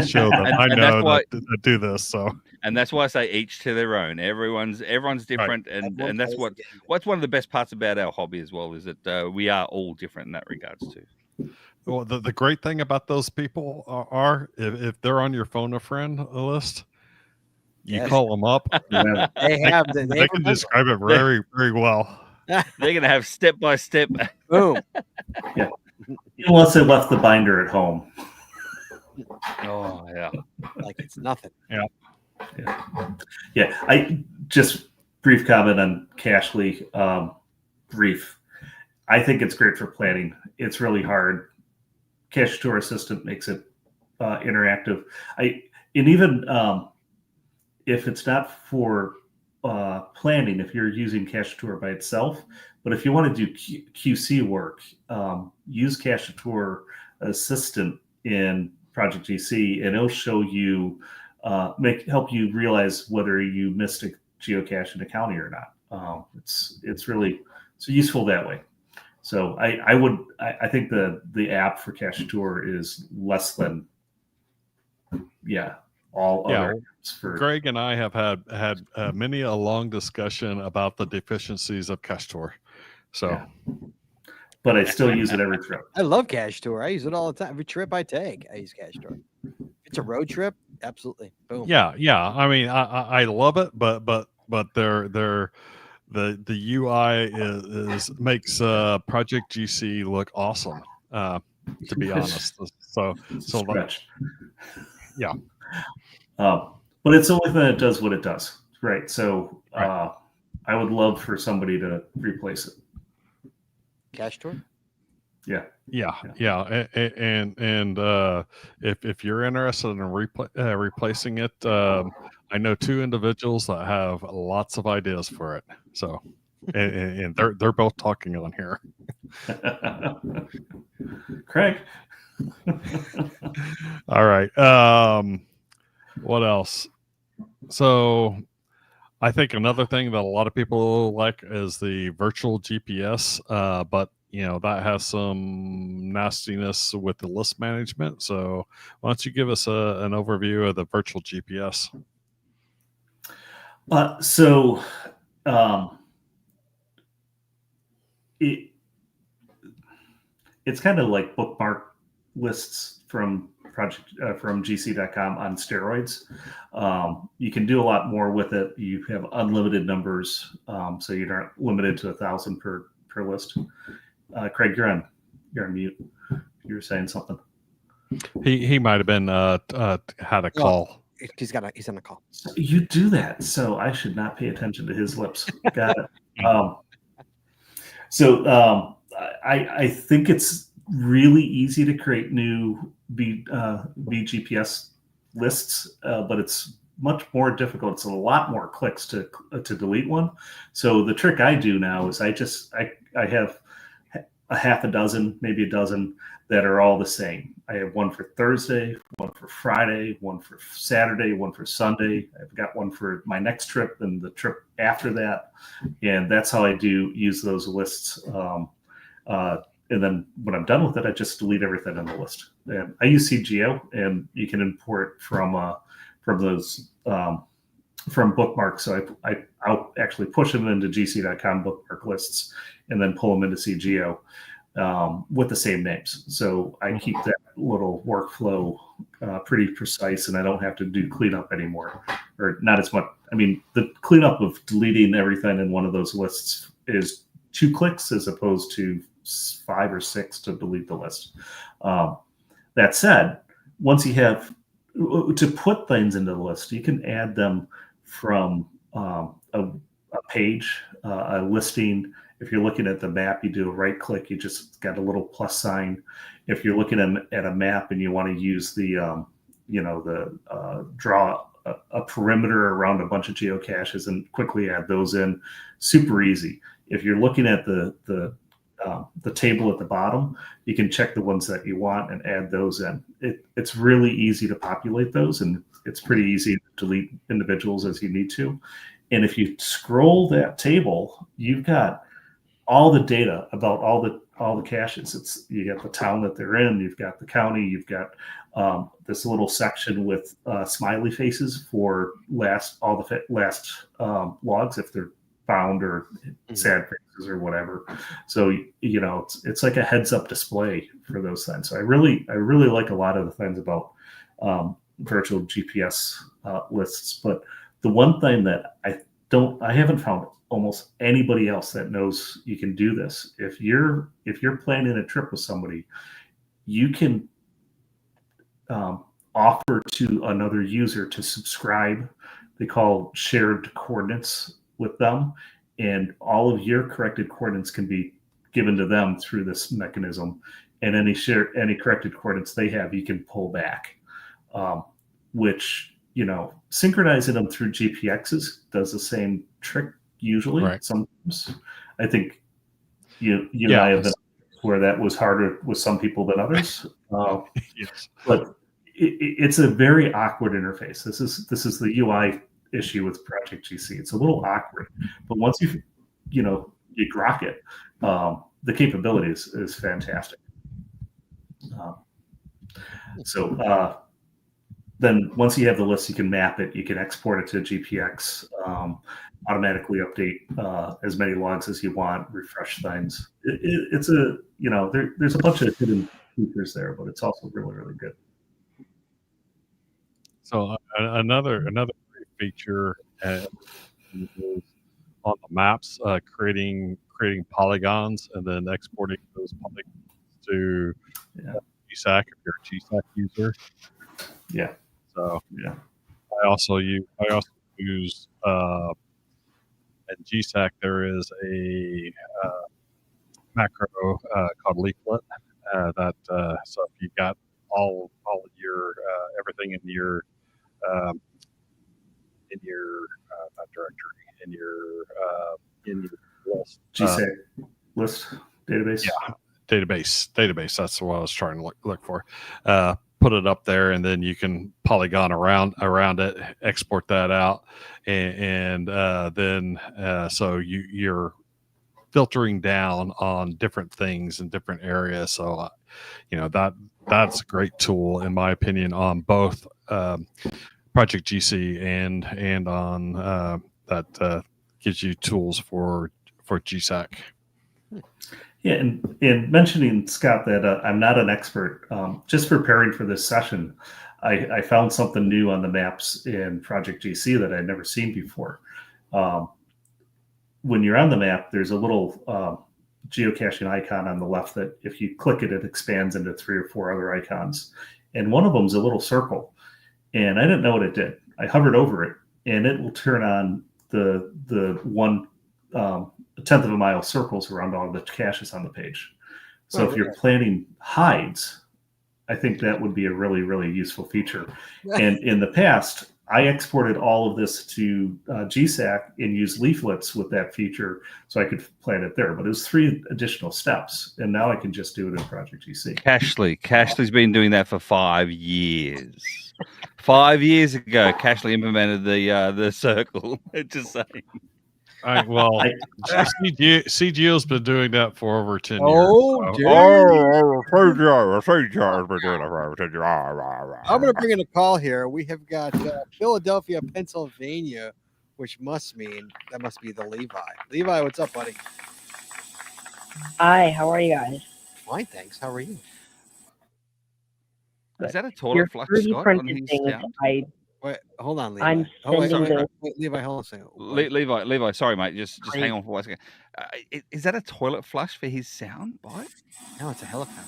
show that I know that do this. So, and that's why I say each to their own. Everyone's different, right. and that's what's one of the best parts about our hobby as well, is that we are all different in that regards too. Well, the great thing about those people are if they're on your phone a friend list, you call them up. They can describe it very, very well. They're going to have step by step. Boom. Yeah. Unless they left the binder at home. Oh, yeah. Like it's nothing. Yeah. I just brief comment on Cashly. Brief. I think it's great for planning. It's really hard. Cache Tour Assistant makes it interactive. Even if it's not for planning, if you're using Cache Tour by itself, but if you want to do QC work, use Cache Tour Assistant in Project GC, and it'll show you, help you realize whether you missed a geocache in a county or not. It's useful that way. So I think the app for Cache Tour is less than all other apps for. Greg and I have had many a long discussion about the deficiencies of Cache Tour. So, but I still use it every trip. I love Cache Tour. I use it all the time. Every trip I take, I use Cache Tour. If it's a road trip, absolutely. Boom. Yeah. I mean, I love it, but the UI makes Project GC look awesome. To be honest, so yeah. But it's the only thing that does what it does, right? So I would love for somebody to replace it. Cache Tour. Yeah. And if you're interested in replacing it, I know two individuals that have lots of ideas for it. So and they're both talking on here. Craig. All right. What else? So I think another thing that a lot of people like is the virtual GPS, but that has some nastiness with the list management. So why don't you give us an overview of the virtual GPS? So it's kind of like bookmark lists from from GC.com on steroids. You can do a lot more with it. You have unlimited numbers, so you're not limited to 1,000 per list. Craig, you're on mute. You were saying something. He might have been had a call. He's on a call. So you do that, so I should not pay attention to his lips. Got it. I think it's really easy to create new VGPS lists, but it's much more difficult. It's a lot more clicks to delete one. So the trick I do now is I have a half a dozen, maybe a dozen that are all the same. I have one for Thursday, one for Friday, one for Saturday, one for Sunday. I've got one for my next trip and the trip after that. And that's how I use those lists. And then when I'm done with it, I just delete everything on the list. And I use CGO, and you can import from those from bookmarks. So I'll actually push them into GC.com bookmark lists and then pull them into CGO with the same names. So I keep that little workflow pretty precise, and I don't have to do cleanup anymore, or not as much. I mean, the cleanup of deleting everything in one of those lists is 2 clicks as opposed to 5 or 6 to delete the list. That said, once you have to put things into the list, you can add them from a page, a listing. If you're looking at the map, you do a right click, you just got a little plus sign. If you're looking at a map and you want to use the draw a perimeter around a bunch of geocaches and quickly add those in, super easy. If you're looking at the table at the bottom, you can check the ones that you want and add those in. It's really easy to populate those, and it's pretty easy to delete individuals as you need to. And if you scroll that table, you've got all the data about all the caches. You got the town that they're in, you've got the county, you've got this little section with smiley faces for all the last logs if they're found, or sad faces or whatever. So it's like a heads up display for those things. So I really like a lot of the things about virtual GPS lists. But the one thing that I haven't found almost anybody else that knows you can do this. If you're planning a trip with somebody, you can offer to another user to subscribe. They call shared coordinates with them, and all of your corrected coordinates can be given to them through this mechanism, and any corrected coordinates they have, you can pull back, which synchronizing them through GPXs does the same trick usually. Right. Sometimes I think you and I have been where that was harder with some people than others. Yes. But it's a very awkward interface. This is the UI issue with Project GC. It's a little awkward, but once you grok it, the capability is fantastic. Then once you have the list, you can map it, you can export it to GPX, automatically update as many logs as you want, refresh things. There's a bunch of hidden features there, but it's also really, really good. So another great feature is on the maps, creating polygons and then exporting those polygons to GSAC if you're a GSAC user. Yeah. So I also use at GSAC there is a macro called Leaflet that so if you got all of your everything in your not directory in your GSAC list database. Yeah, database. That's what I was trying to look for. Put it up there, and then you can polygon around it, export that out, and then so you're filtering down on different things in different areas. So that's a great tool in my opinion on both Project GC and on that gives you tools for GSAC. Yeah, and mentioning, Scott, that I'm not an expert. Just preparing for this session, I found something new on the maps in Project GC that I'd never seen before. When you're on the map, there's a little geocaching icon on the left that if you click it, it expands into 3 or 4 other icons. And one of them is a little circle. And I didn't know what it did. I hovered over it, and it will turn on the 1/10 of a mile circles around all the caches on the page. So if you're planning hides, I think that would be a really, really useful feature. And in the past, I exported all of this to GSAC and used leaflets with that feature so I could plan it there. But it was 3 additional steps, and now I can just do it in Project GC. Cashly's been doing that for 5 years. 5 years ago, Cashly implemented the circle. Just saying. Well, CGO's been doing that for over 10 years. I'm going to bring in a call here. We have got Philadelphia, Pennsylvania, which must mean that must be the Levi. Levi, what's up, buddy? Hi, how are you guys? Fine, thanks. How are you? Is that a toilet flush, Scott? On his sound? Wait, hold on, Levi. I'm sending Levi, hold on a second. Levi, sorry, mate. Just hang on for 1 second. Is that a toilet flush for his sound bite? No, it's a helicopter.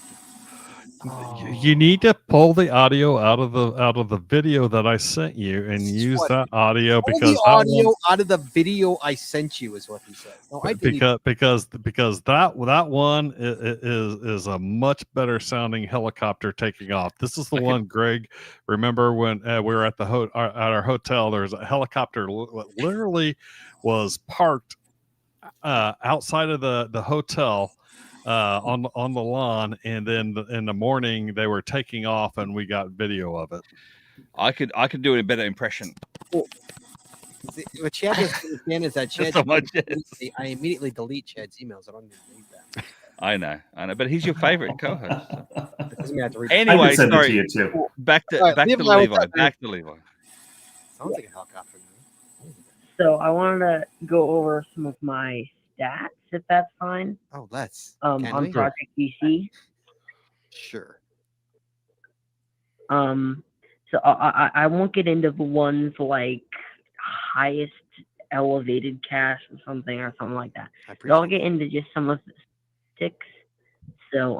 You need to pull the audio out of the video that I sent you and use that audio because the audio out of the video I sent you is what he said. No, I didn't because that one is a much better sounding helicopter taking off. This is the one, Greg. Remember when we were at at our hotel? There's a helicopter literally was parked outside of the hotel. On the lawn, and then in the morning they were taking off, and we got video of it. I could do a better impression. What Chad doesn't understand is that Chad. I immediately delete Chad's emails. I don't even read that. I know, but he's your favorite co-host. So. Anyway, sorry. Back to Levi. Back to Levi. Sounds like a helicopter. So I wanted to go over some of my stats, if that's fine. Oh, let's. On Project GC. Sure. So I won't get into the ones like highest elevated cache or something like that. So I'll get into just some of the statistics. So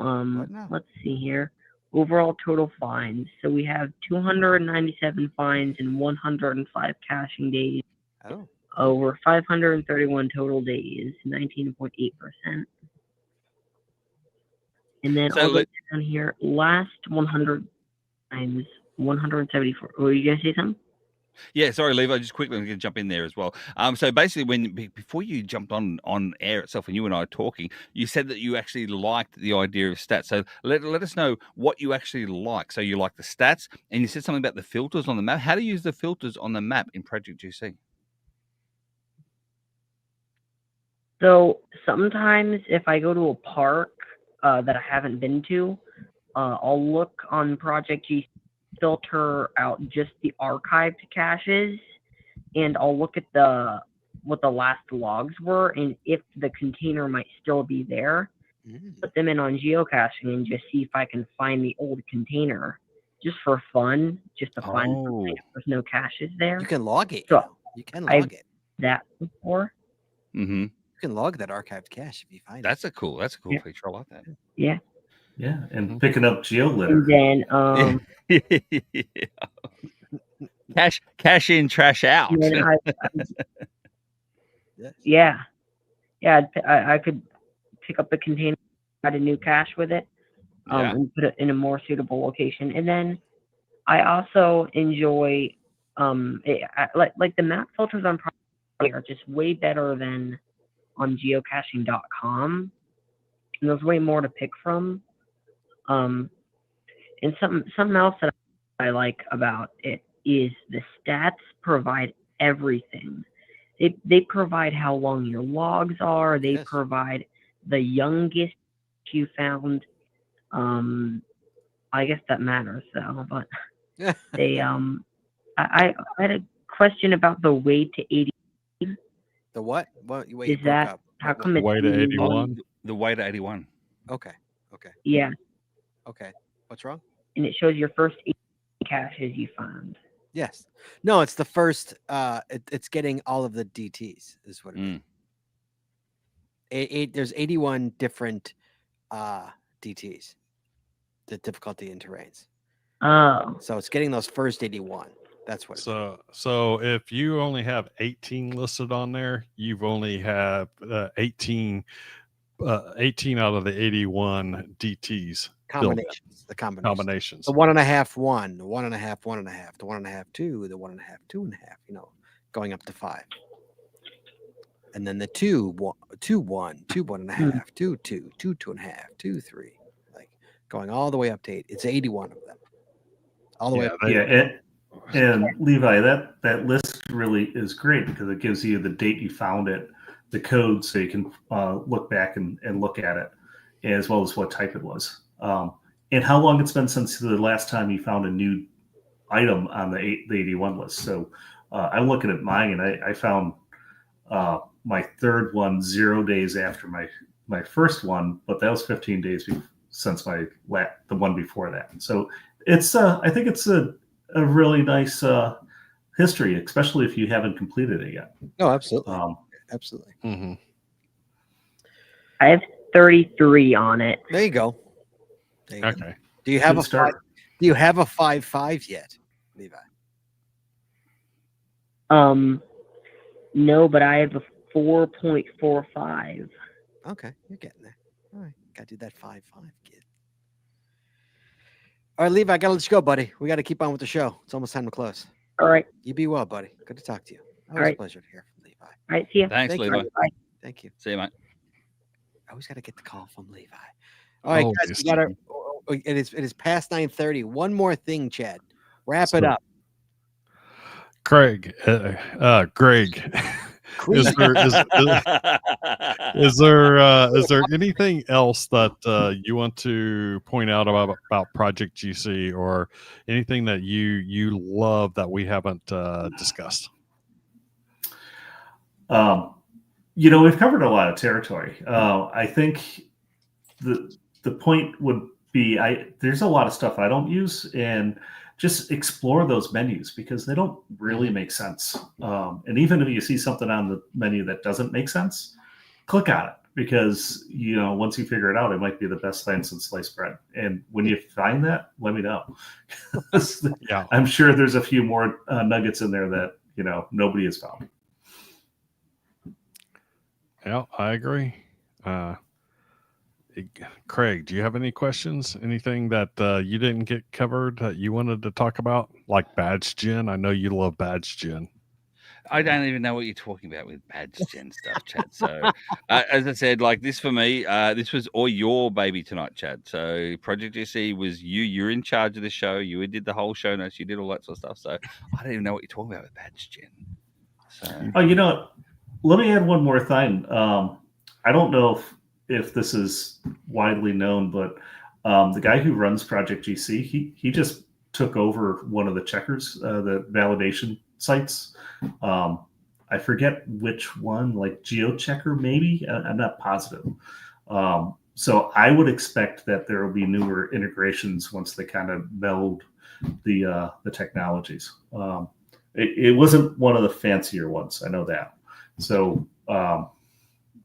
let's see here. Overall total finds. So we have 297 finds in 105 caching days. Oh. Over 531 total days, 19.8%. And then I'll go down here, last 100 times 174. Were you going to say something? Yeah, sorry, Levi. Just quickly, I'm going to jump in there as well. So basically, before you jumped on air itself, and you and I are talking, you said that you actually liked the idea of stats. So let us know what you actually like. So you like the stats, and you said something about the filters on the map. How do you use the filters on the map in Project GC? So sometimes if I go to a park that I haven't been to, I'll look on Project G, filter out just the archived caches, and I'll look at what the last logs were, and if the container might still be there, put them in on geocaching and just see if I can find the old container, just for fun, just to find something if there's no caches there. You can log it. So you can log it. That before. Mm-hmm. You can log that archived cache if you find it. That's a cool feature. I like that. Yeah. Yeah, and picking up geolitter. And then cash in, trash out. Yeah. I could pick up the container, add a new cache with it, and put it in a more suitable location. And then I also enjoy like the map filters on Project are just way better than on geocaching.com, and there's way more to pick from. And something else that I like about it is the stats provide everything. They provide how long your logs are. They provide the youngest you found. I guess that matters though, but they I had a question about the way to 80. The what? What? Wait, Is that up. how come it's Way to 81? The way to 81. Okay. Yeah, Okay. What's wrong? and it shows your first 80 caches you found. Yes. No, it's the first. It's getting all of the DTs. Is what it is. There's 81 different DTs. The difficulty in terrains. Oh. So it's getting those first 81. That's what. So if you only have 18 listed on there, you've only have 18 out of the 81 DTs. Combinations. The Combinations. The 1.5, 1, the 1.5, 1.5, the 1.5, 2, the 1.5, 2.5. Going up to 5. And then the 2, 1, 2, 1, 2, 1.5, 2, 2, 2, 2.5, 2, 3. Like going all the way up to 8. It's 81 of them. All the way up. And Levi, that list really is great because it gives you the date you found it, the code, so you can look back and look at it, as well as what type it was, and how long it's been since the last time you found a new item on the 81 list. So I'm looking at mine, and I found my third one 0 days after my first one, but that was 15 days since the one before that. So it's I think it's a really nice history, especially if you haven't completed it yet. No, absolutely. Absolutely. Mm-hmm. I have 33 on it. There you go. Okay. Do you have Good a start. Do you have a 5.5 yet, Levi? No, but I have a 4.45. Okay, you're getting there. All right, gotta do that 5.5, kid. All right, Levi, I gotta let you go, buddy. We gotta keep on with the show. It's almost time to close. All right. You be well, buddy. Good to talk to you. Always right. a pleasure to hear from Levi. All right, see ya. Thanks, Thank you. Levi. Bye. Thank you. See you, mate. I always gotta get the call from Levi. All right, guys, we gotta. It is past 9:30. One more thing, Chad. Wrap it up. Greg. Is there anything else that you want to point out about Project GC, or anything that you love that we haven't discussed? We've covered a lot of territory. I think the point would be there's a lot of stuff I don't use, and just explore those menus because they don't really make sense. And even if you see something on the menu that doesn't make sense, click on it because, once you figure it out, it might be the best thing since sliced bread. And when you find that, let me know. Yeah. I'm sure there's a few more nuggets in there that, nobody has found. Yeah, I agree. Craig, do you have any questions? Anything that you didn't get covered that you wanted to talk about? Like badge gen? I know you love badge gen. I don't even know what you're talking about with badge gen stuff, Chad. So, as I said, like this for me, this was all your baby tonight, Chad. So, Project GC was you. You're in charge of the show. You did the whole show notes. You did all that sort of stuff. So, I don't even know what you're talking about with badge gen. So, let me add one more thing. I don't know if this is widely known, but the guy who runs Project GC, he just took over one of the checkers, the validation sites. I forget which one, like GeoChecker maybe. I'm not positive. So I would expect that there will be newer integrations once they kind of meld the technologies. It wasn't one of the fancier ones. I know that. So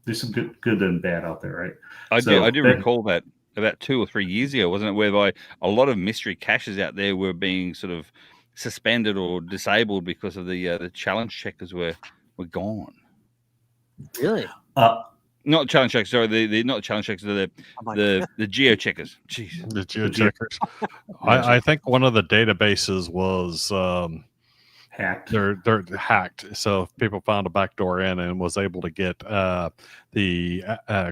there's some good and bad out there, right? I do recall that about 2 or 3 years ago, wasn't it, whereby a lot of mystery caches out there were being sort of suspended or disabled because of the challenge checkers were gone. Really? Not challenge checkers, sorry, the not challenge checkers, the geo checkers. Jeez. The geo checkers. I think one of the databases was Hacked. They're hacked. So people found a backdoor in and was able to get the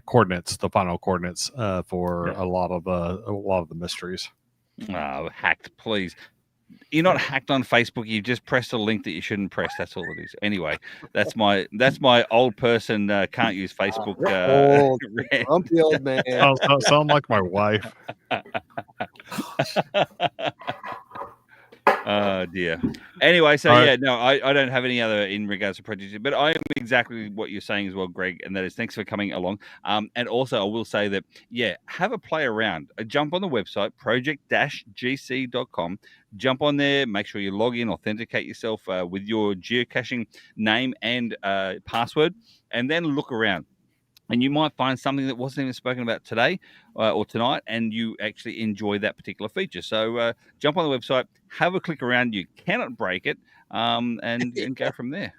coordinates, the final coordinates for Yeah. a lot of the mysteries. Oh, hacked, please. You're not hacked on Facebook. You just pressed a link that you shouldn't press. That's all it is. Anyway, that's my old person can't use Facebook. Old, rant. grumpy old man. Sound like my wife. Oh dear. Anyway, so All right. yeah, no, I don't have any other in regards to Project, but I am exactly what you're saying as well, Greg, and that is thanks for coming along. And also I will say that have a play around. Jump on the website project-gc.com. Jump on there, make sure you log in, authenticate yourself with your geocaching name and password, and then look around. And you might find something that wasn't even spoken about today or tonight, and you actually enjoy that particular feature. So jump on the website, have a click around. You cannot break it, and go from there.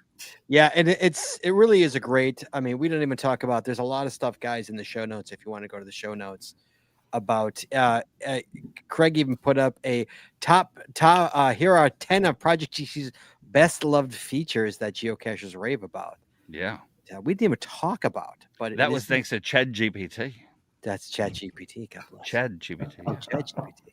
Yeah, and it really is a great. I mean, we don't even talk about. There's a lot of stuff, guys, in the show notes. If you want to go to the show notes, about Craig even put up a top. Here are 10 of Project GC's best loved features that geocachers rave about. Yeah. We didn't even talk about, but that was thanks to Chad GPT. That's Chad GPT. God bless. Chad GPT. Oh, Chad GPT.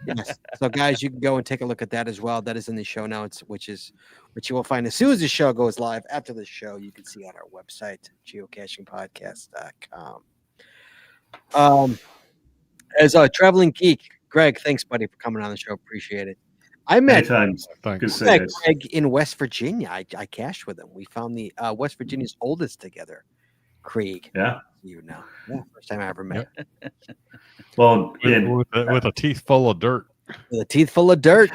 Yes. So, guys, you can go and take a look at that as well. That is in the show notes, which you will find as soon as the show goes live. After the show, you can see on our website, geocachingpodcast.com. As a traveling geek, Greg, thanks, buddy, for coming on the show. Appreciate it. I met Thanks. Greg in West Virginia. I cached with him. We found the West Virginia's oldest together, Krieg. Yeah. Yeah, first time I ever met. Yep. Well, with a teeth full of dirt. With a teeth full of dirt.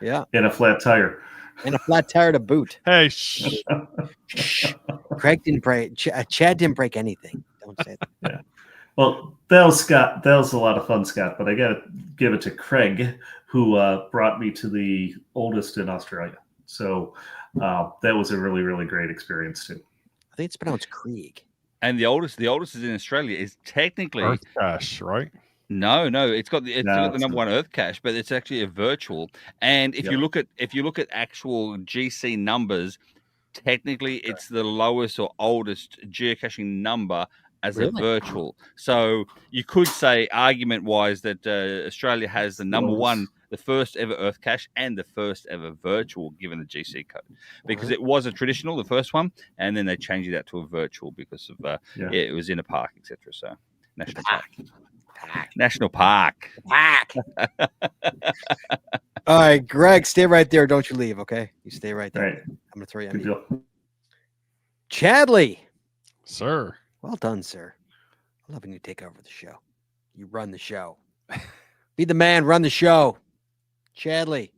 Yeah. And a flat tire. And a flat tire to boot. Hey, shh. Craig didn't break. Chad didn't break anything. Don't say that. Yeah. Well, that was Scott. That was a lot of fun, Scott. But I got to give it to Craig, who brought me to the oldest in Australia. So that was a really, really great experience too. I think it's pronounced Krieg. And the oldest is in Australia. Is technically Earth Cache, right? No, it's got the number one Earth cache, but it's actually a virtual. And if you look at actual GC numbers, technically it's the lowest or oldest geocaching number as a virtual. So you could say, argument wise, that Australia has the number one, the first ever Earth cache, and the first ever virtual, given the GC code, because it was a traditional, the first one, and then they changed it out to a virtual because of it was in a park, etc. So national park. National Park. All right, Greg, stay right there. Don't you leave, okay? You stay right there. Right. I'm going to throw you Good on deal. Chadley. Sir. Well done, sir. I love when you take over the show. You run the show. Be the man, run the show. Chadley,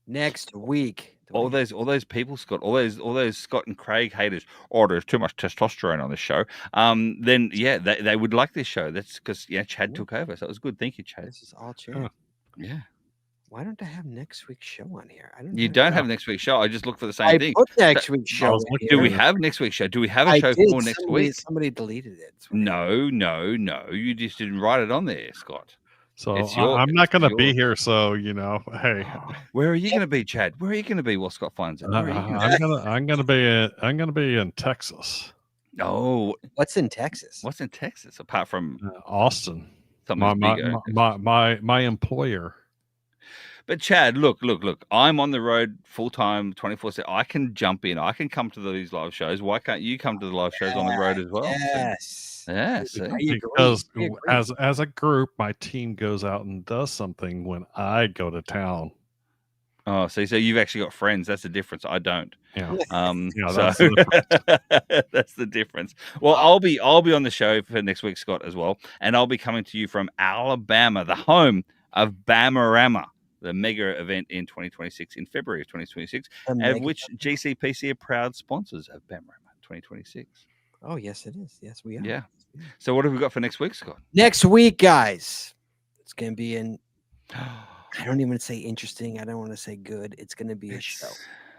next week. All those people, Scott, all those Scott and Craig haters. Oh, there's too much testosterone on this show. Then they would like this show. That's because Chad took over, so it was good. Thank you, Chad. This is all Chad. Yeah. Why don't I have next week's show on here? You don't have next week's show. I just looked for the same thing. I put next week's show. Do we have next week's show? Do we have a show for next week? Somebody deleted it. No. You just didn't write it on there, Scott. So I'm not going to be here. So hey, where are you going to be, Chad? Where are you going to be while Scott finds it? I'm going to be in Texas. Oh, what's in Texas? What's in Texas apart from Austin? My employer. But Chad, look. I'm on the road full time, 24/7. I can jump in. I can come to these live shows. Why can't you come to the live shows on the road as well? Yes. Yes. Because as a group, my team goes out and does something when I go to town. Oh, so you've actually got friends. That's the difference. I don't. Yeah. That's the difference. Well, I'll be on the show for next week, Scott, as well, and I'll be coming to you from Alabama, the home of Bamarama, the mega event in 2026, in February of 2026, of which GCPC are proud sponsors of Bamarama 2026. Oh, yes, it is. Yes, we are. Yeah. So what have we got for next week, Scott? Next week, guys, it's going to be I don't even say interesting. I don't want to say good. It's going to be a show.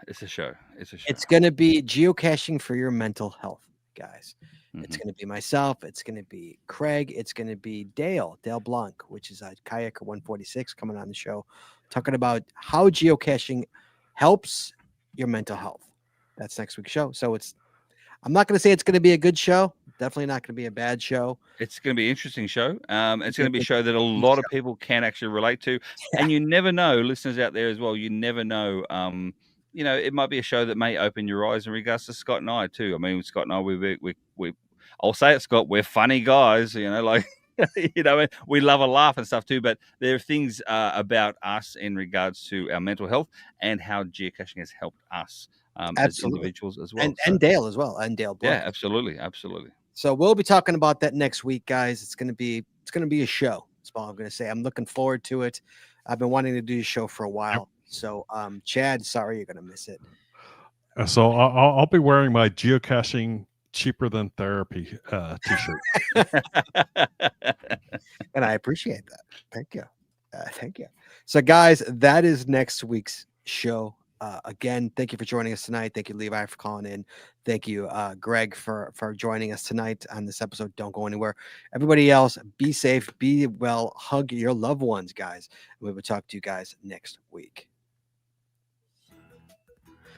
It's a show. It's going to be geocaching for your mental health, guys. Mm-hmm. It's going to be myself. It's going to be Craig. It's going to be Dale Blanc, which is a Kayaker 146 coming on the show, talking about how geocaching helps your mental health. That's next week's show. So I'm not going to say it's going to be a good show. Definitely not going to be a bad show. It's going to be an interesting show. It's going to be a show that a lot of people can actually relate to. Yeah. And you never know, listeners out there as well, you never know. It might be a show that may open your eyes in regards to Scott and I too. I mean, Scott and I, we I'll say it, Scott, we're funny guys, like, we love a laugh and stuff too, but there are things about us in regards to our mental health and how geocaching has helped us as individuals as well. And Dale as well. And Dale. Yeah, absolutely. Absolutely. So we'll be talking about that next week, guys. It's going to be a show. That's all I'm going to say. I'm looking forward to it. I've been wanting to do a show for a while. So, Chad, sorry you're going to miss it. So I'll be wearing my geocaching cheaper than therapy t-shirt. And I appreciate that. Thank you. Thank you. So, guys, that is next week's show. Again, thank you for joining us tonight. Thank you, Levi, for calling in. Thank you, Greg, for joining us tonight on this episode. Don't go anywhere. Everybody else, be safe, be well, hug your loved ones, guys. We will talk to you guys next week.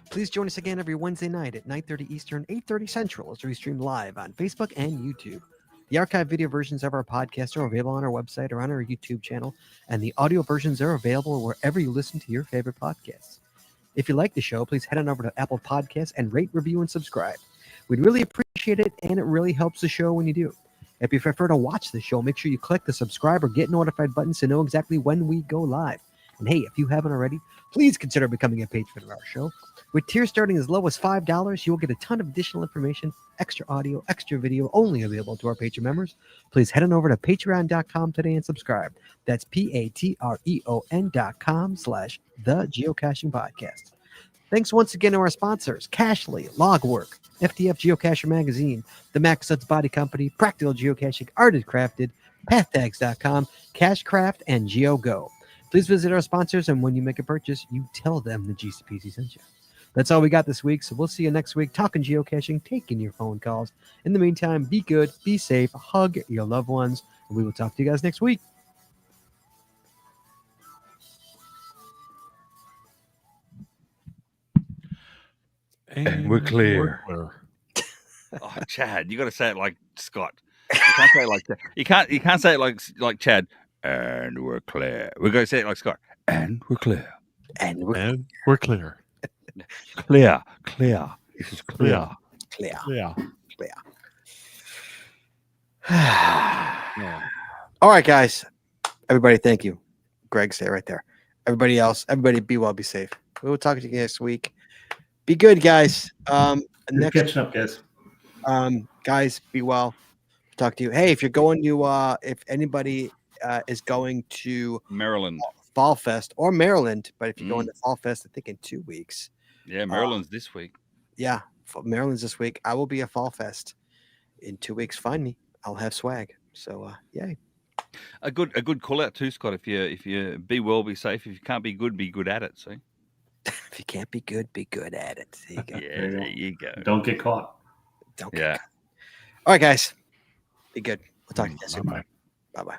Please join us again every Wednesday night at 9:30 Eastern, 8:30 Central as we stream live on Facebook and YouTube. The archive video versions of our podcast are available on our website or on our YouTube channel, and the audio versions are available wherever you listen to your favorite podcasts. If you like the show, please head on over to Apple Podcasts and rate, review, and subscribe. We'd really appreciate it, and it really helps the show when you do. If you prefer to watch the show, make sure you click the subscribe or get notified buttons to know exactly when we go live. And hey, if you haven't already, please consider becoming a patron of our show. With tiers starting as low as $5, you will get a ton of additional information, extra audio, extra video, only available to our Patreon members. Please head on over to patreon.com today and subscribe. That's patreon.com/thegeocaching-podcast. Thanks once again to our sponsors, Cachly, Logwork, FTF Geocacher Magazine, the Max Suds Body Company, Practical Geocaching, Arted Crafted, PathTags.com, Cachecraft, and GeoGo. Please visit our sponsors, and when you make a purchase, you tell them the GCPC sent you. That's all we got this week, so we'll see you next week talking geocaching, taking your phone calls. In the meantime, be good, be safe, hug your loved ones, and we will talk to you guys next week. And we're clear. Oh, Chad, you got to say it like Scott. You can't say it like Chad. You can't say it like Chad. And we're clear. We're going to say it like Scott. And we're clear. And we're clear. Clear. This is clear. Clear. All right, guys. Everybody, thank you. Greg, stay right there. Everybody else, everybody be well, be safe. We will talk to you next week. Be good, guys. Next catching up, guys. Guys, be well. Talk to you. Hey, if you're going to, if anybody is going to Maryland Fall Fest or Maryland, but if you're going to Fall Fest, I think in 2 weeks. Yeah, Maryland's this week. Yeah, Maryland's this week. I will be at Fall Fest in 2 weeks. Find me. I'll have swag. So, yay. A good call out too, Scott. If you be well, be safe. If you can't be good at it. See. If you can't be good at it. There you go. Yeah, there you go. Don't get caught. All right, guys. Be good. We'll talk to you soon. Bye-bye. Bye-bye.